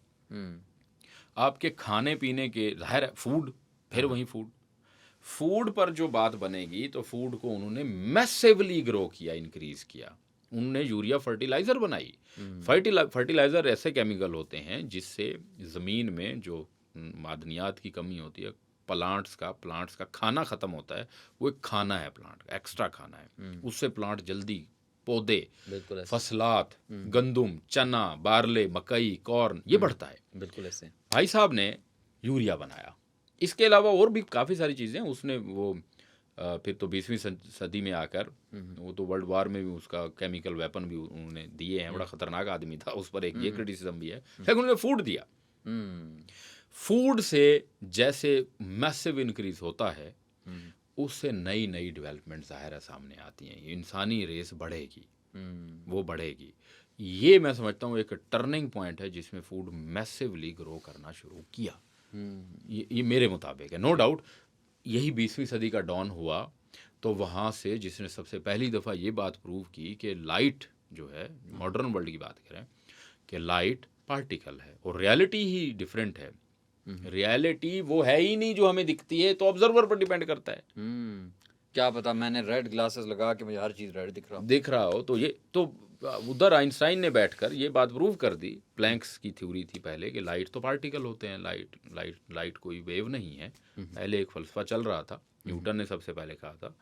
आपके खाने पीने के, जाहिर है फूड, फिर वही फूड पर जो बात बनेगी, तो फूड को उन्होंने मैसिवली ग्रो किया, इंक्रीज किया। उन्होंने यूरिया फर्टिलाइजर बनाई। फर्टिलाइजर ऐसे केमिकल होते हैं जिससे ज़मीन में जो मादनियात की कमी होती है, प्लांट्स का खाना ख़त्म होता है, वो एक खाना है, प्लांट का एक्स्ट्रा खाना है, उससे प्लांट जल्दी, पौधे, फसलात, गंदुम, चना, बारले, मकई, कॉर्न, ये बढ़ता है। बिल्कुल ऐसे भाई साहब ने यूरिया बनाया। इसके अलावा और भी काफ़ी सारी चीज़ें उसने, वो फिर तो 20वीं सदी में आकर वो तो वर्ल्ड वार में भी उसका केमिकल वेपन भी उन्होंने दिए हैं, बड़ा खतरनाक आदमी था, उस पर एक ये क्रिटिसिज्म भी है, लेकिन उन्होंने फूड दिया। फूड से जैसे मैसिव इंक्रीज होता है उससे नई नई डेवलपमेंट ज़ाहिर है सामने आती हैं, इंसानी रेस बढ़ेगी, वो बढ़ेगी। ये मैं समझता हूँ एक टर्निंग पॉइंट है जिसमें फूड मैसिवली ग्रो करना शुरू किया। ये मेरे मुताबिक है, नो डाउट। यही 20वीं सदी का डॉन हुआ तो वहाँ से जिसने सबसे पहली दफ़ा ये बात प्रूव की कि लाइट जो है, मॉडर्न वर्ल्ड की बात करें, कि लाइट पार्टिकल है और रियलिटी ही डिफरेंट है। रियलिटी वो है ही नहीं जो हमें दिखती है, तो ऑब्जर्वर पर डिपेंड करता है। क्या पता, मैंने रेड ग्लासेस लगा के मुझे हर चीज़ रेड दिख रहा हो तो ये तो उधर आइंस्टाइन ने बैठकर ये बात प्रूव कर दी। प्लैंक्स की थ्योरी थी पहले कि लाइट तो पार्टिकल होते हैं, लाइट कोई वेव नहीं है। पहले एक फलसफा चल रहा था, न्यूटन ने सबसे पहले कहा था,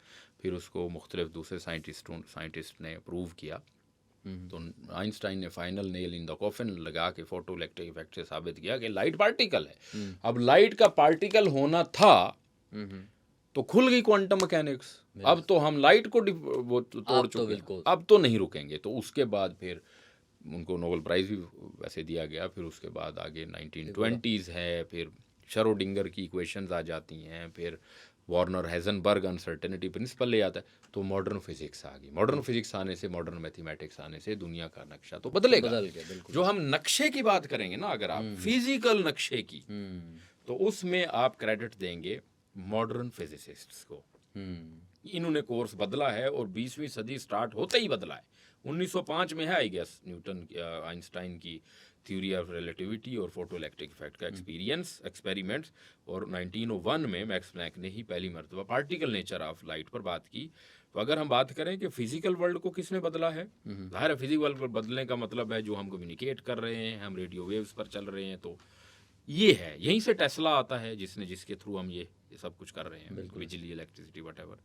फिर उसको मुख्तलिफ दूसरे साइंटिस्ट ने प्रूव किया। तो आइंस्टाइन ने final nail in the coffin लगा के फोटो इलेक्ट्रिक इफेक्ट से साबित किया कि लाइट पार्टिकल है। अब लाइट का पार्टिकल होना था तो खुल गई क्वांटम मैकेनिक्स। अब तो हम लाइट को वो तोड़ चुके हैं, अब तो नहीं रुकेंगे। तो उसके बाद फिर उनको नोबेल प्राइज़ भी वैसे दिया गया। फिर उसके बाद आगे 1920s है, फिर शरोडिंगर की इक्वेशंस आ जाती हैं, फिर वार्नर हेजनबर्ग अनसर्टेनिटी प्रिंसिपल ले आता है, तो मॉडर्न फिजिक्स आ गई। मॉडर्न फिजिक्स आने से, मॉडर्न मैथमेटिक्स आने से दुनिया का नक्शा तो बदलेगा। जो हम नक्शे की बात करेंगे ना, अगर आप फिजिकल नक्शे की, तो उसमें आप क्रेडिट देंगे मॉडर्न फिजिसिस्ट्स को। इन्होंने कोर्स बदला है और 20वीं सदी स्टार्ट होते ही बदला है। 1905 में है आई गेस न्यूटन आइंस्टाइन की थ्योरी ऑफ रिलेटिविटी और फोटो इलेक्ट्रिक इफेक्ट का एक्सपेरिमेंट्स, और 1901 में मैक्स प्लैंक ने ही पहली मरतबा पार्टिकल नेचर ऑफ लाइट पर बात की। तो अगर हम बात करें कि फिजिकल वर्ल्ड को किसने बदला है, ज़ाहिर है फिजिकल वर्ल्ड को बदलने का मतलब है जो हम कम्युनिकेट कर रहे हैं, हम रेडियो वेव्स पर चल रहे हैं, तो ये है। यहीं से टेस्ला आता है जिसके थ्रू हम ये सब कुछ कर रहे हैं, बिजली, इलेक्ट्रिसिटी, व्हाटएवर।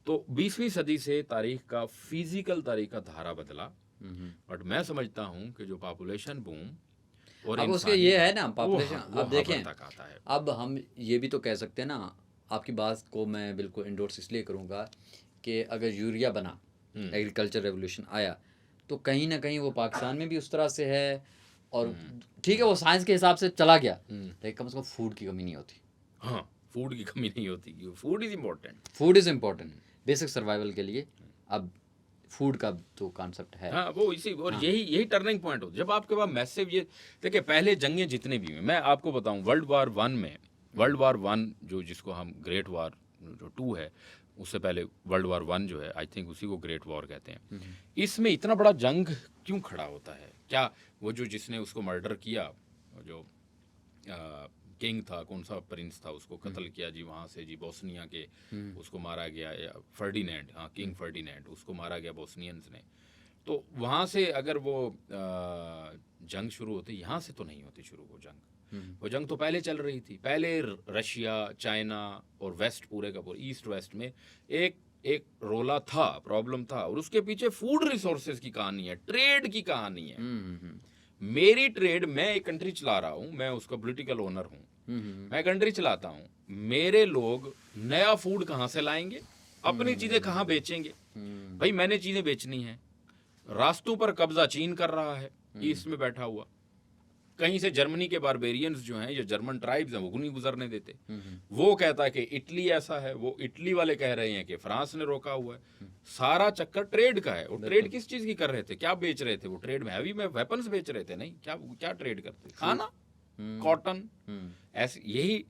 तो 20वीं सदी से तारीख का फिजिकल तारीख का धारा बदला। बट मैं समझता हूँ कि जो पॉपुलेशन बूम और अब उसके ये है ना पॉपुलेशन, अब देखें, तक आता है। अब हम ये भी तो कह सकते हैं ना, आपकी बात को मैं बिल्कुल इंडोर्स इसलिए करूँगा कि अगर यूरिया बना, एग्रीकल्चर रेवोल्यूशन आया, तो कहीं ना कहीं वो पाकिस्तान में भी उस तरह से है। और ठीक है, वो साइंस के हिसाब से चला गया, लेकिन कम से कम फूड की कमी नहीं होती। हाँ, फूड की कमी नहीं होती, food is important. Food is important basic survival के लिए। अब फूड का तो कॉन्सेप्ट है। हाँ, वो इसी और यही टर्निंग पॉइंट होता है जब आपके पास मैसिव ये देखिए। पहले जंगें जितने भी हैं, मैं आपको बताऊं, वर्ल्ड वार वन जो जिसको हम ग्रेट वार जो 2 है, उससे पहले वर्ल्ड वार 1 जो है, आई थिंक उसी को ग्रेट वॉर कहते हैं। इसमें इतना बड़ा जंग क्यों खड़ा होता है? क्या वो जो जिसने उसको मर्डर किया, जो किंग था, कौन सा प्रिंस था, उसको कत्ल किया जी वहाँ से जी, बोस्निया के, उसको मारा गया, या फर्डिनेंड, हाँ किंग फर्डिनेंड, उसको मारा गया बोस्नियंस ने। तो वहाँ से अगर वो जंग शुरू होती, यहाँ से तो नहीं होती शुरू वो जंग तो पहले चल रही थी। पहले रशिया, चाइना और वेस्ट, पूरे का पूरा ईस्ट वेस्ट में एक रोला था, प्रॉब्लम था, और उसके पीछे फूड रिसोर्सेज की कहानी है, ट्रेड की कहानी है। मेरी ट्रेड, मैं एक कंट्री चला रहा हूँ, मैं उसका पॉलिटिकल ओनर हूँ, मैं कंट्री चलाता हूँ, मेरे लोग नया फूड कहाँ से लाएंगे, अपनी चीजें कहाँ बेचेंगे? भाई मैंने चीजें बेचनी है। रास्तों पर कब्जा चीन कर रहा है, ईस्ट में बैठा हुआ। कहीं से जर्मनी के बारबेरियंस जो हैं, ये जर्मन ट्राइब्स हैं, वो नहीं गुजरने देते। वो कहता है कि इटली ऐसा है, वो इटली वाले कह रहे हैं कि फ्रांस ने रोका हुआ है। सारा चक्कर ट्रेड का है। और ट्रेड किस चीज की कर रहे थे, क्या बेच रहे थे वो? ट्रेड में हैवी में वेपन्स बेच रहे थे, नहीं, क्या ट्रेड करते थे? खाना, कॉटन, ऐसे। यही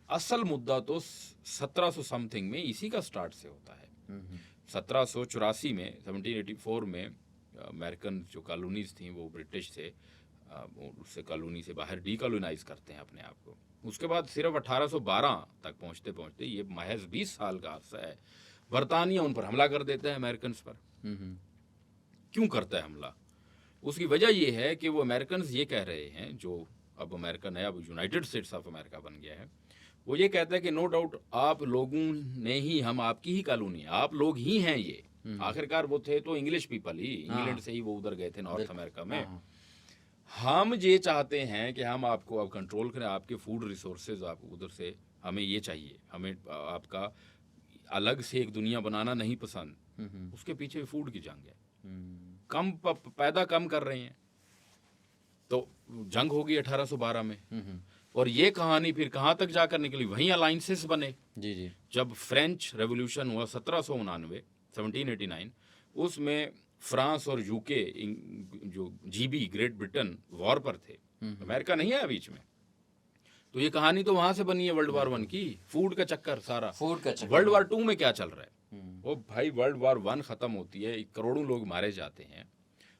असल मुद्दा तो 1700 समथिंग में इसी का स्टार्ट से होता है। 1784 में, 1784 में अमेरिकन जो कॉलोनीज थी वो ब्रिटिश से उससे कॉलोनी से बाहर डीकॉलोनाइज करते हैं अपने आप को। उसके बाद सिर्फ 1812 तक पहुंचते पहुंचते, ये महज 20 साल का अरसा है, बरतानिया उन पर हमला कर देता है, अमेरिकन पर। क्यों करता है हमला? उसकी वजह यह है कि वो अमेरिकन ये कह रहे हैं, जो अब अमेरिका नया यूनाइटेड स्टेट्स ऑफ अमेरिका बन गया है, वो ये कहता है कि नो डाउट आप लोगों ने ही, हम आपकी ही कॉलोनी है, आप लोग ही हैं ये। आखिरकार वो थे तो इंग्लिश पीपल ही, इंग्लैंड से ही वो उधर गए थे नॉर्थ अमेरिका में। हम ये चाहते हैं कि हम आपको अब कंट्रोल करें, आपके फूड रिसोर्सेज, आप उधर से, हमें ये चाहिए, हमें आपका अलग से एक दुनिया बनाना नहीं पसंद, उसके पीछे फूड की जंग है। पैदा कम कर रहे हैं, तो जंग होगी 1812 में। और ये कहानी फिर कहाँ तक जाकर निकली, वहीं अलाइंसेस बने। जी जी। जब फ्रेंच रेवोल्यूशन हुआ 1789, उसमें फ्रांस और यूके जो जीबी ग्रेट ब्रिटेन वॉर पर थे, अमेरिका नहीं आया बीच में। तो ये कहानी तो वहां से बनी है वर्ल्ड वार 1 की, फूड का चक्कर सारा। फूड का चक्कर। वर्ल्ड वार 2 में क्या चल रहा है, वो भाई वर्ल्ड वार 1 खत्म होती है, करोड़ों लोग मारे जाते हैं,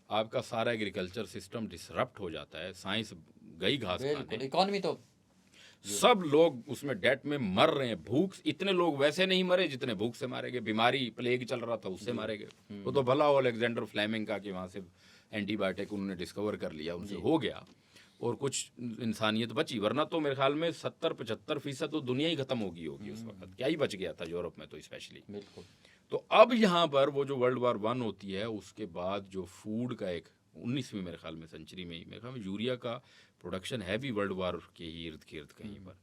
आपका सारा एग्रीकल्चर सिस्टम डिसरप्ट हो जाता है, साइंस गई घास खाने, इकोनॉमी तो सब लोग उसमें डेट में मर रहे हैं। भूख, इतने लोग वैसे नहीं मरे जितने भूख से मारे गए। बीमारी प्लेग चल रहा था, उससे मारे गए। वो तो भला हो अलेक्जेंडर फ्लेमिंग का कि वहाँ से एंटीबायोटिक उन्होंने डिस्कवर कर लिया, उनसे हो गया और कुछ इंसानियत बची, वरना तो मेरे ख्याल में 70-75% तो दुनिया ही खत्म होगी उस वक्त। क्या ही बच गया था यूरोप में तो स्पेशली। बिल्कुल। तो अब यहाँ पर वो जो वर्ल्ड वार 1 होती है, उसके बाद जो फूड का एक 19वीं मेरे ख्याल में सेंचुरी में ही मेरे ख्याल में यूरिया का प्रोडक्शन है भी वर्ल्ड वार के ही इर्द गिर्द कहीं पर,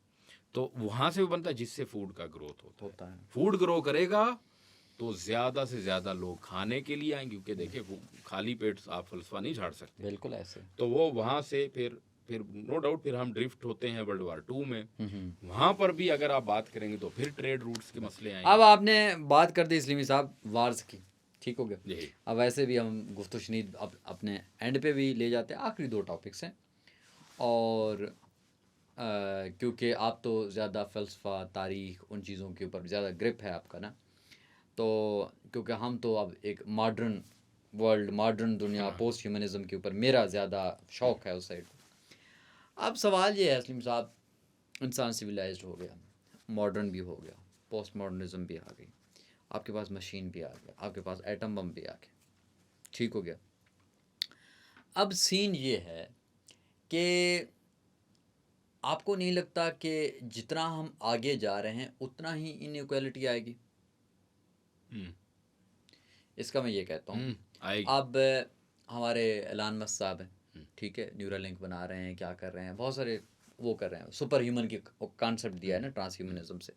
तो वहाँ से वो बनता है जिससे फूड का ग्रोथ होता है। फूड ग्रो करेगा तो ज़्यादा से ज़्यादा लोग खाने के लिए आएंगे, क्योंकि देखिए खाली पेट आप फलसफा नहीं झाड़ सकते। बिल्कुल ऐसे। तो वो वहाँ से फिर नो डाउट फिर हम ड्रिफ्ट होते हैं वर्ल्ड वार 2 में। वहाँ पर भी अगर आप बात करेंगे तो फिर ट्रेड रूट्स के मसले आएंगे। अब आपने बात कर दी इस्लामी साहब वार्स की, ठीक हो गया। यही अब वैसे भी हम गुफ्तशनीद अब अपने एंड पे भी ले जाते हैं, आखिरी 2 टॉपिक्स हैं। और क्योंकि आप तो ज़्यादा फ़लसफ़ा, तारीख़, उन चीज़ों के ऊपर ज़्यादा ग्रिप है आपका ना, तो क्योंकि हम तो अब एक मॉडर्न वर्ल्ड, मॉडर्न दुनिया, पोस्ट ह्यूमनिज़म के ऊपर मेरा ज़्यादा शौक़ है उस साइड को। अब सवाल ये है असलीम साहब, इंसान सिविलाइज्ड हो गया, मॉडर्न भी हो गया, पोस्ट मॉडर्निज़म भी आ गई, आपके पास मशीन भी आ गया, आपके पास एटम बम भी आ गया, ठीक हो गया। अब सीन ये है कि आपको नहीं लगता कि जितना हम आगे जा रहे हैं उतना ही इनइक्वालिटी आएगी? इसका मैं ये कहता हूँ, अब हमारे एलन मस्क साहब हैं, ठीक है, न्यूरालिंक बना रहे हैं, क्या कर रहे हैं, बहुत सारे वो कर रहे हैं, सुपर ह्यूमन की कॉन्सेप्ट दिया है ना ट्रांस ह्यूमनिज्म से।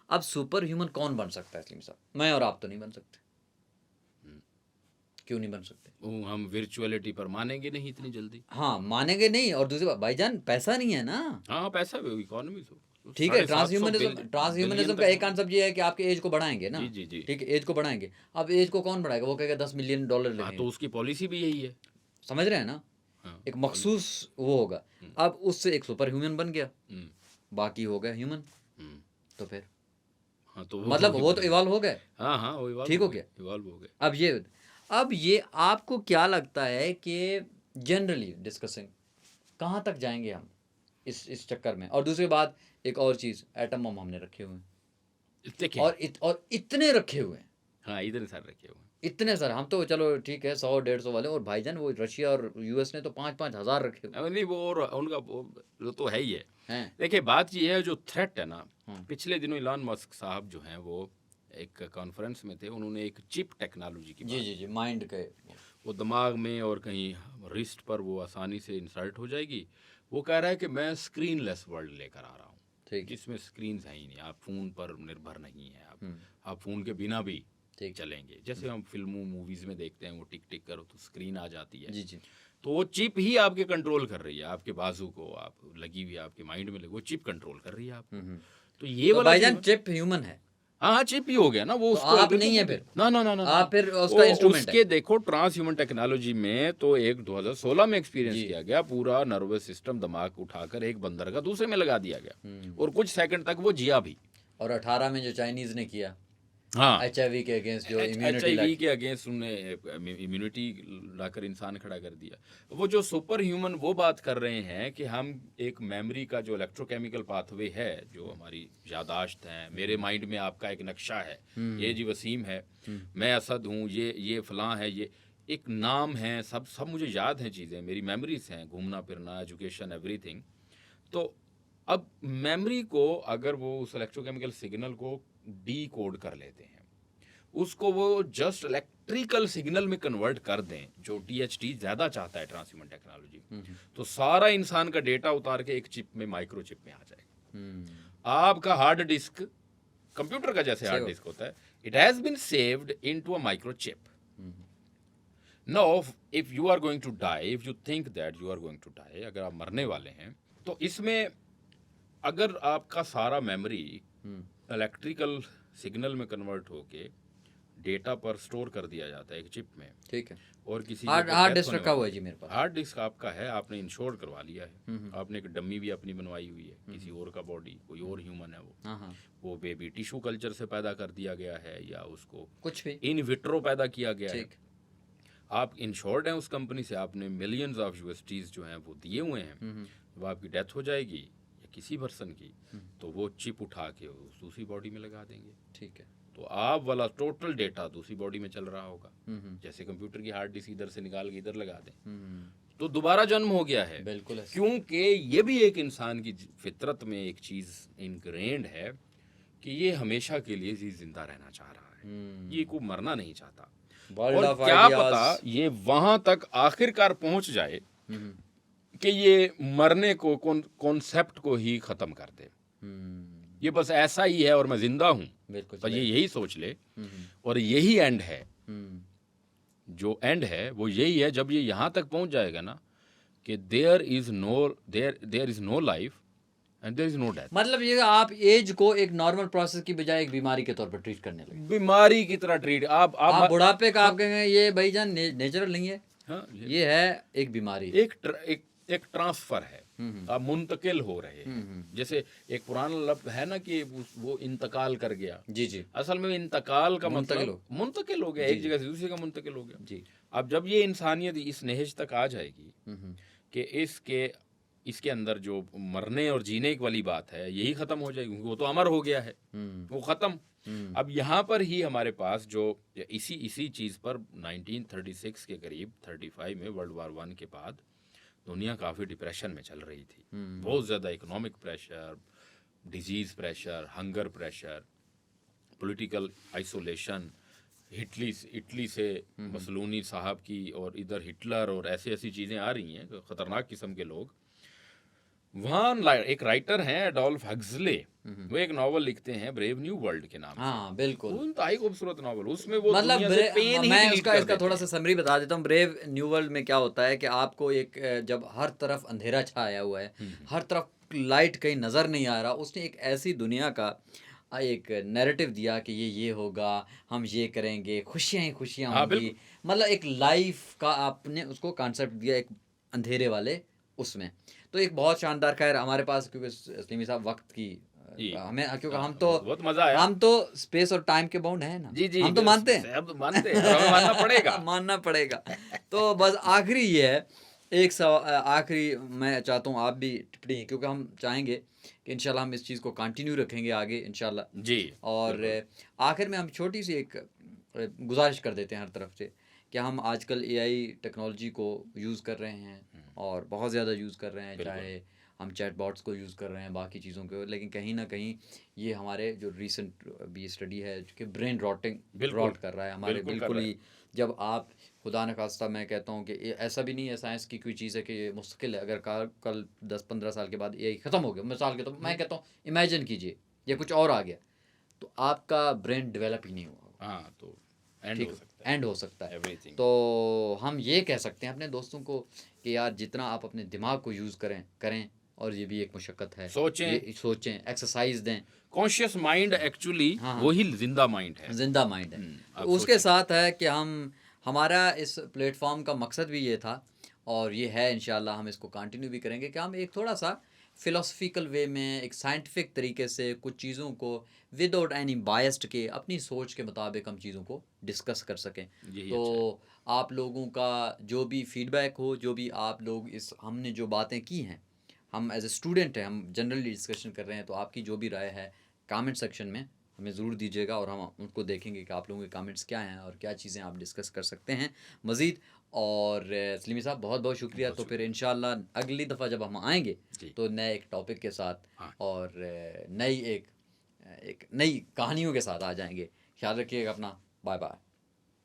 अब सुपर ह्यूमन कौन बन सकता है असलीम साहब? मैं और आप तो नहीं बन सकते। क्यों नहीं बन सकते? हम विर्चुअलिटी पर मानेंगे नहीं इतनी जल्दी। हाँ, मानेंगे नहीं, और दूसरी बात भाईजान पैसा नहीं है ना। हाँ, पैसा इकोनॉमी ठीक है। ट्रांसह्यूमनिज्म का एक कॉन्सेप्ट ये है कि आपके एज को बढ़ाएंगे ना। जी जी। ठीक है, एज को बढ़ाएंगे। अब एज को कौन बढ़ाएगा? वो कहेगा $10 मिलियन लेंगे। तो उसकी पॉलिसी भी यही है, समझ रहे हैं ना। एक मखसूस वो होगा। अब उससे एक सुपर ह्यूमन बन गया, बाकी हो गया ह्यूमन, तो फिर तो मतलब वो तो इवॉल्व हो गए। हाँ वो इवॉल्व ठीक हो गया, इवॉल्व हो गए। अब ये आपको क्या लगता है कि जनरली डिस्कसिंग कहाँ तक जाएंगे हम इस चक्कर में? और दूसरी बात, एक और चीज़, एटम बम हमने रखे हुए हैं, और इतने रखे हुए हैं। हाँ, इतने सारे रखे हुए हैं, इतने सारे। हम तो चलो ठीक है 100-150 वाले, और भाईजान वो रशिया और यूएस ने तो 5-5 हज़ार रखे हुए। नहीं, वो उनका वो तो है ही है। देखिए बात ये है, जो थ्रेट है ना, पिछले दिनों एलन मस्क साहब जो हैं वो एक कॉन्फ्रेंस में थे, उन्होंने एक चिप टेक्नोलॉजी की बात जी माइंड के, वो दिमाग में और कहीं रिस्ट पर वो आसानी से इंसर्ट हो जाएगी। वो कह रहा है कि मैं स्क्रीन लेस वर्ल्ड लेकर आ रहा हूँ, जिसमें स्क्रीन है ही नहीं, आप फ़ोन पर निर्भर नहीं है, आप फ़ोन के बिना भी चलेंगे। जैसे हम फिल्मों मूवीज़ में देखते हैं, वो टिक टिक करो तो स्क्रीन आ जाती है। जी। तो वो चिप ही आपके कंट्रोल कर रही है, आपके बाजू को आप लगी हुई, आपके माइंड में लगी, वो चिप कंट्रोल कर रही है आपको। तो ये वाला भाईजान चिप ह्यूमन है। हाँ, चिप ही हो गया ना वो। तो आप नहीं है फिर? ना, आप फिर उसका इंस्ट्रूमेंट उसके देखो ट्रांस ह्यूमन टेक्नोलॉजी में तो एक 2016 में एक्सपीरियंस किया गया, पूरा नर्वस सिस्टम दिमाग उठाकर एक बंदर का दूसरे में लगा दिया गया, और कुछ सेकंड तक वो जिया भी। और 18 में जो चाइनीज ने किया, हाँ, HIV के अगेंस्ट, जो HIV के अगेंस्ट उन्होंने इम्यूनिटी लाकर इंसान खड़ा कर दिया। वो जो सुपर ह्यूमन वो बात कर रहे हैं कि हम एक मेमोरी का जो इलेक्ट्रोकेमिकल पाथवे है, जो हमारी यादाश्त है, मेरे माइंड में आपका एक नक्शा है, ये जी वसीम है, मैं असद हूँ, ये फलां है, ये एक नाम है, सब मुझे याद हैं चीज़ें, मेरी मेमोरीज हैं, घूमना फिरना, एजुकेशन, एवरीथिंग। तो अब मेमोरी को अगर वो उस इलेक्ट्रोकेमिकल सिग्नल को डी कोड कर लेते हैं, उसको वो जस्ट इलेक्ट्रिकल सिग्नल में कन्वर्ट कर दें, जो THT ज़्यादा चाहता है ट्रांस ह्यूमन टेक्नोलॉजी, तो सारा इंसान का डेटा उतार के एक चिप में, माइक्रो चिप में आ जाएगा। आपका हार्ड डिस्क कंप्यूटर का जैसे हार्ड Save. डिस्क होता है, it has been saved into a microchip. Now if you are going to die, if you think that you are going to die, अगर आप मरने वाले हैं, तो इसमें अगर आपका सारा मेमोरी इलेक्ट्रिकल सिग्नल में कन्वर्ट होके डेटा पर स्टोर कर दिया जाता है एक चिप में, ठीक है, और किसी हार्ड डिस्क रखा हुआ है जी मेरे पास। हार्ड डिस्क आपका है, आपने इंश्योर करवा लिया है, आपने एक डमी भी अपनी बनवाई हुई है, किसी और का बॉडी, कोई और ह्यूमन है वो बेबी टिश्यू कल्चर से पैदा कर दिया गया है या उसको कुछ भी इन विट्रो पैदा किया गया है, ठीक, आप इंश्योर्ड हैं उस कंपनी से, आपने मिलियंस ऑफ यूएसटीज जो हैं वो दिए हुए हैं, जब आपकी डेथ हो जाएगी या किसी पर्सन की, तो वो चिप उठा के उस दूसरी बॉडी में लगा देंगे, ठीक है, तो आप वाला टोटल डेटा दूसरी बॉडी में चल रहा होगा, जैसे कंप्यूटर की हार्ड डिस्क इधर से निकाल के इधर लगा दें, तो दोबारा जन्म हो गया है। बिल्कुल ऐसे। क्योंकि ये भी एक इंसान की फितरत में एक चीज इनग्रेन्ड है कि ये हमेशा के लिए ही जिंदा रहना चाह रहा है, ये को मरना नहीं चाहता, World और of क्या ideas. पता ये वहां तक आखिरकार पहुंच जाए कि ये मरने को कॉन्सेप्ट को ही खत्म कर दे, ये बस ऐसा ही है और मैं जिंदा हूं, बिल्कुल, पर ये यही सोच ले, और यही एंड है, जो एंड है वो यही है, जब ये यहाँ तक पहुंच जाएगा ना कि there is no life and there is no death, मतलब ये आप एज को एक नॉर्मल प्रोसेस की बजाय एक बीमारी के तौर पर ट्रीट करने लगे, बीमारी की तरह ट्रीट, आप बुढ़ापे का आप कहेंगे ये भाईजान नेचुरल नहीं है, हाँ, ये है एक बीमारी, एक ट्रांसफर है, आप मुंतकिल हो रहे हैं, जैसे एक पुराना लफ्ज है ना कि वो इंतकाल कर गया, जी जी, असल में इंतकाल का मुंतकिल मतलब मुंतकिल हो गया, एक जगह से दूसरी जगह मुंतकिल हो गया जी। अब जब ये इंसानियत इस नहेज तक आ जाएगी कि इसके अंदर जो मरने और जीने वाली बात है यही खत्म हो जाएगी, वो तो अमर हो गया है, वो खत्म। अब यहाँ पर ही हमारे पास जो इसी चीज पर 1936 के करीब 35 में वर्ल्ड वार 1 के बाद दुनिया काफी डिप्रेशन में चल रही थी, बहुत ज्यादा economic pressure, disease pressure, hunger pressure, political isolation, Italy से मसलूनी साहब की और इधर हिटलर और ऐसी चीजें आ रही हैं, खतरनाक किस्म के लोग। वहाँ एक राइटर हैं एडोल्फ हक्सले, वो एक नॉवल लिखते हैं ब्रेव न्यू वर्ल्ड के नाम से, हाँ बिल्कुल, वो इंतहाई खूबसूरत नॉवल, उसमें वो मतलब दुनिया से पेन ही मैं delete उसका कर इसका देते थोड़ा हैं। सा समरी बता देता हूँ। ब्रेव न्यू वर्ल्ड में क्या होता है कि आपको एक जब हर तरफ अंधेरा छाया हुआ है, हर तरफ लाइट कहीं नज़र नहीं आ रहा, उसने एक ऐसी दुनिया का एक नैरेटिव दिया कि ये होगा, हम ये करेंगे, खुशियाँ ही खुशियाँ हाँ, होंगी, मतलब एक लाइफ का आपने उसको कॉन्सेप्ट दिया एक अंधेरे वाले उसमें। तो एक बहुत शानदार, खैर हमारे पास क्योंकि सलीमी साहब वक्त की हमें, क्योंकि हम तो बहुत मजा आया, हम तो स्पेस और टाइम के बाउंड है ना, जी हम तो मानते हैं, अब मानते हैं, हमें मानना पड़ेगा मानना पड़ेगा। तो बस आखिरी ये है, एक आखिरी मैं चाहता हूँ आप भी टिप्पणी, क्योंकि हम चाहेंगे कि इंशाल्लाह हम इस चीज़ को कंटिन्यू रखेंगे आगे इंशाल्लाह जी। और आखिर में हम छोटी सी एक गुजारिश कर देते हैं हर तरफ से कि हम आजकल एआई टेक्नोलॉजी को यूज़ कर रहे हैं और बहुत ज़्यादा यूज़ कर रहे हैं, चाहे हम चैट बॉट्स को यूज़ कर रहे हैं, बाकी चीज़ों को, लेकिन कहीं ना कहीं ये हमारे जो रिसेंट भी स्टडी है कि ब्रेन रॉट कर रहा है हमारे, बिल्कुल ही। जब आप खुदा न खास्ता, मैं कहता हूँ कि ऐसा भी नहीं है, साइंस की कोई चीज़ है कि ये मुस्तकिल है, अगर कल 10-15 साल के बाद ये ख़त्म हो गया मिसाल के, तो मैं कहता हूँ इमेजिन कीजिए ये कुछ और आ गया, तो आपका ब्रेन डेवलप ही नहीं हुआ, हाँ, तो एंड हो सकता है everything। तो हम ये कह सकते हैं अपने दोस्तों को कि यार जितना आप अपने दिमाग को यूज़ करें, और ये भी एक मुशक्क़त है, सोचें, एक्सरसाइज दें, कॉन्शियस माइंड एक्चुअली वही जिंदा माइंड है, तो उसके साथ है कि हमारा इस प्लेटफॉर्म का मकसद भी ये था और ये है, इंशाल्लाह हम इसको कंटिन्यू भी करेंगे कि हम एक थोड़ा सा फिलोसफिकल वे में, एक साइंटिफिक तरीके से कुछ चीज़ों को विदाउट एनी बायस्ड के, अपनी सोच के मुताबिक हम चीज़ों को डिस्कस कर सकें। तो आप लोगों का जो भी फीडबैक हो, जो भी आप लोग हमने जो बातें की हैं, हम एज ए स्टूडेंट हैं, हम जनरली डिस्कशन कर रहे हैं, तो आपकी जो भी राय है कमेंट सेक्शन में हमें ज़रूर दीजिएगा और हम उनको देखेंगे कि आप लोगों के कमेंट्स क्या हैं और क्या चीज़ें आप डिस्कस कर सकते हैं मज़ीद। और सलीमी साहब बहुत बहुत शुक्रिया। तो फिर इंशाल्लाह अगली दफ़ा जब हम आएंगे तो नए एक टॉपिक के साथ और नई कहानियों के साथ आ जाएंगे। ख्याल रखिएगा अपना, बाय बाय।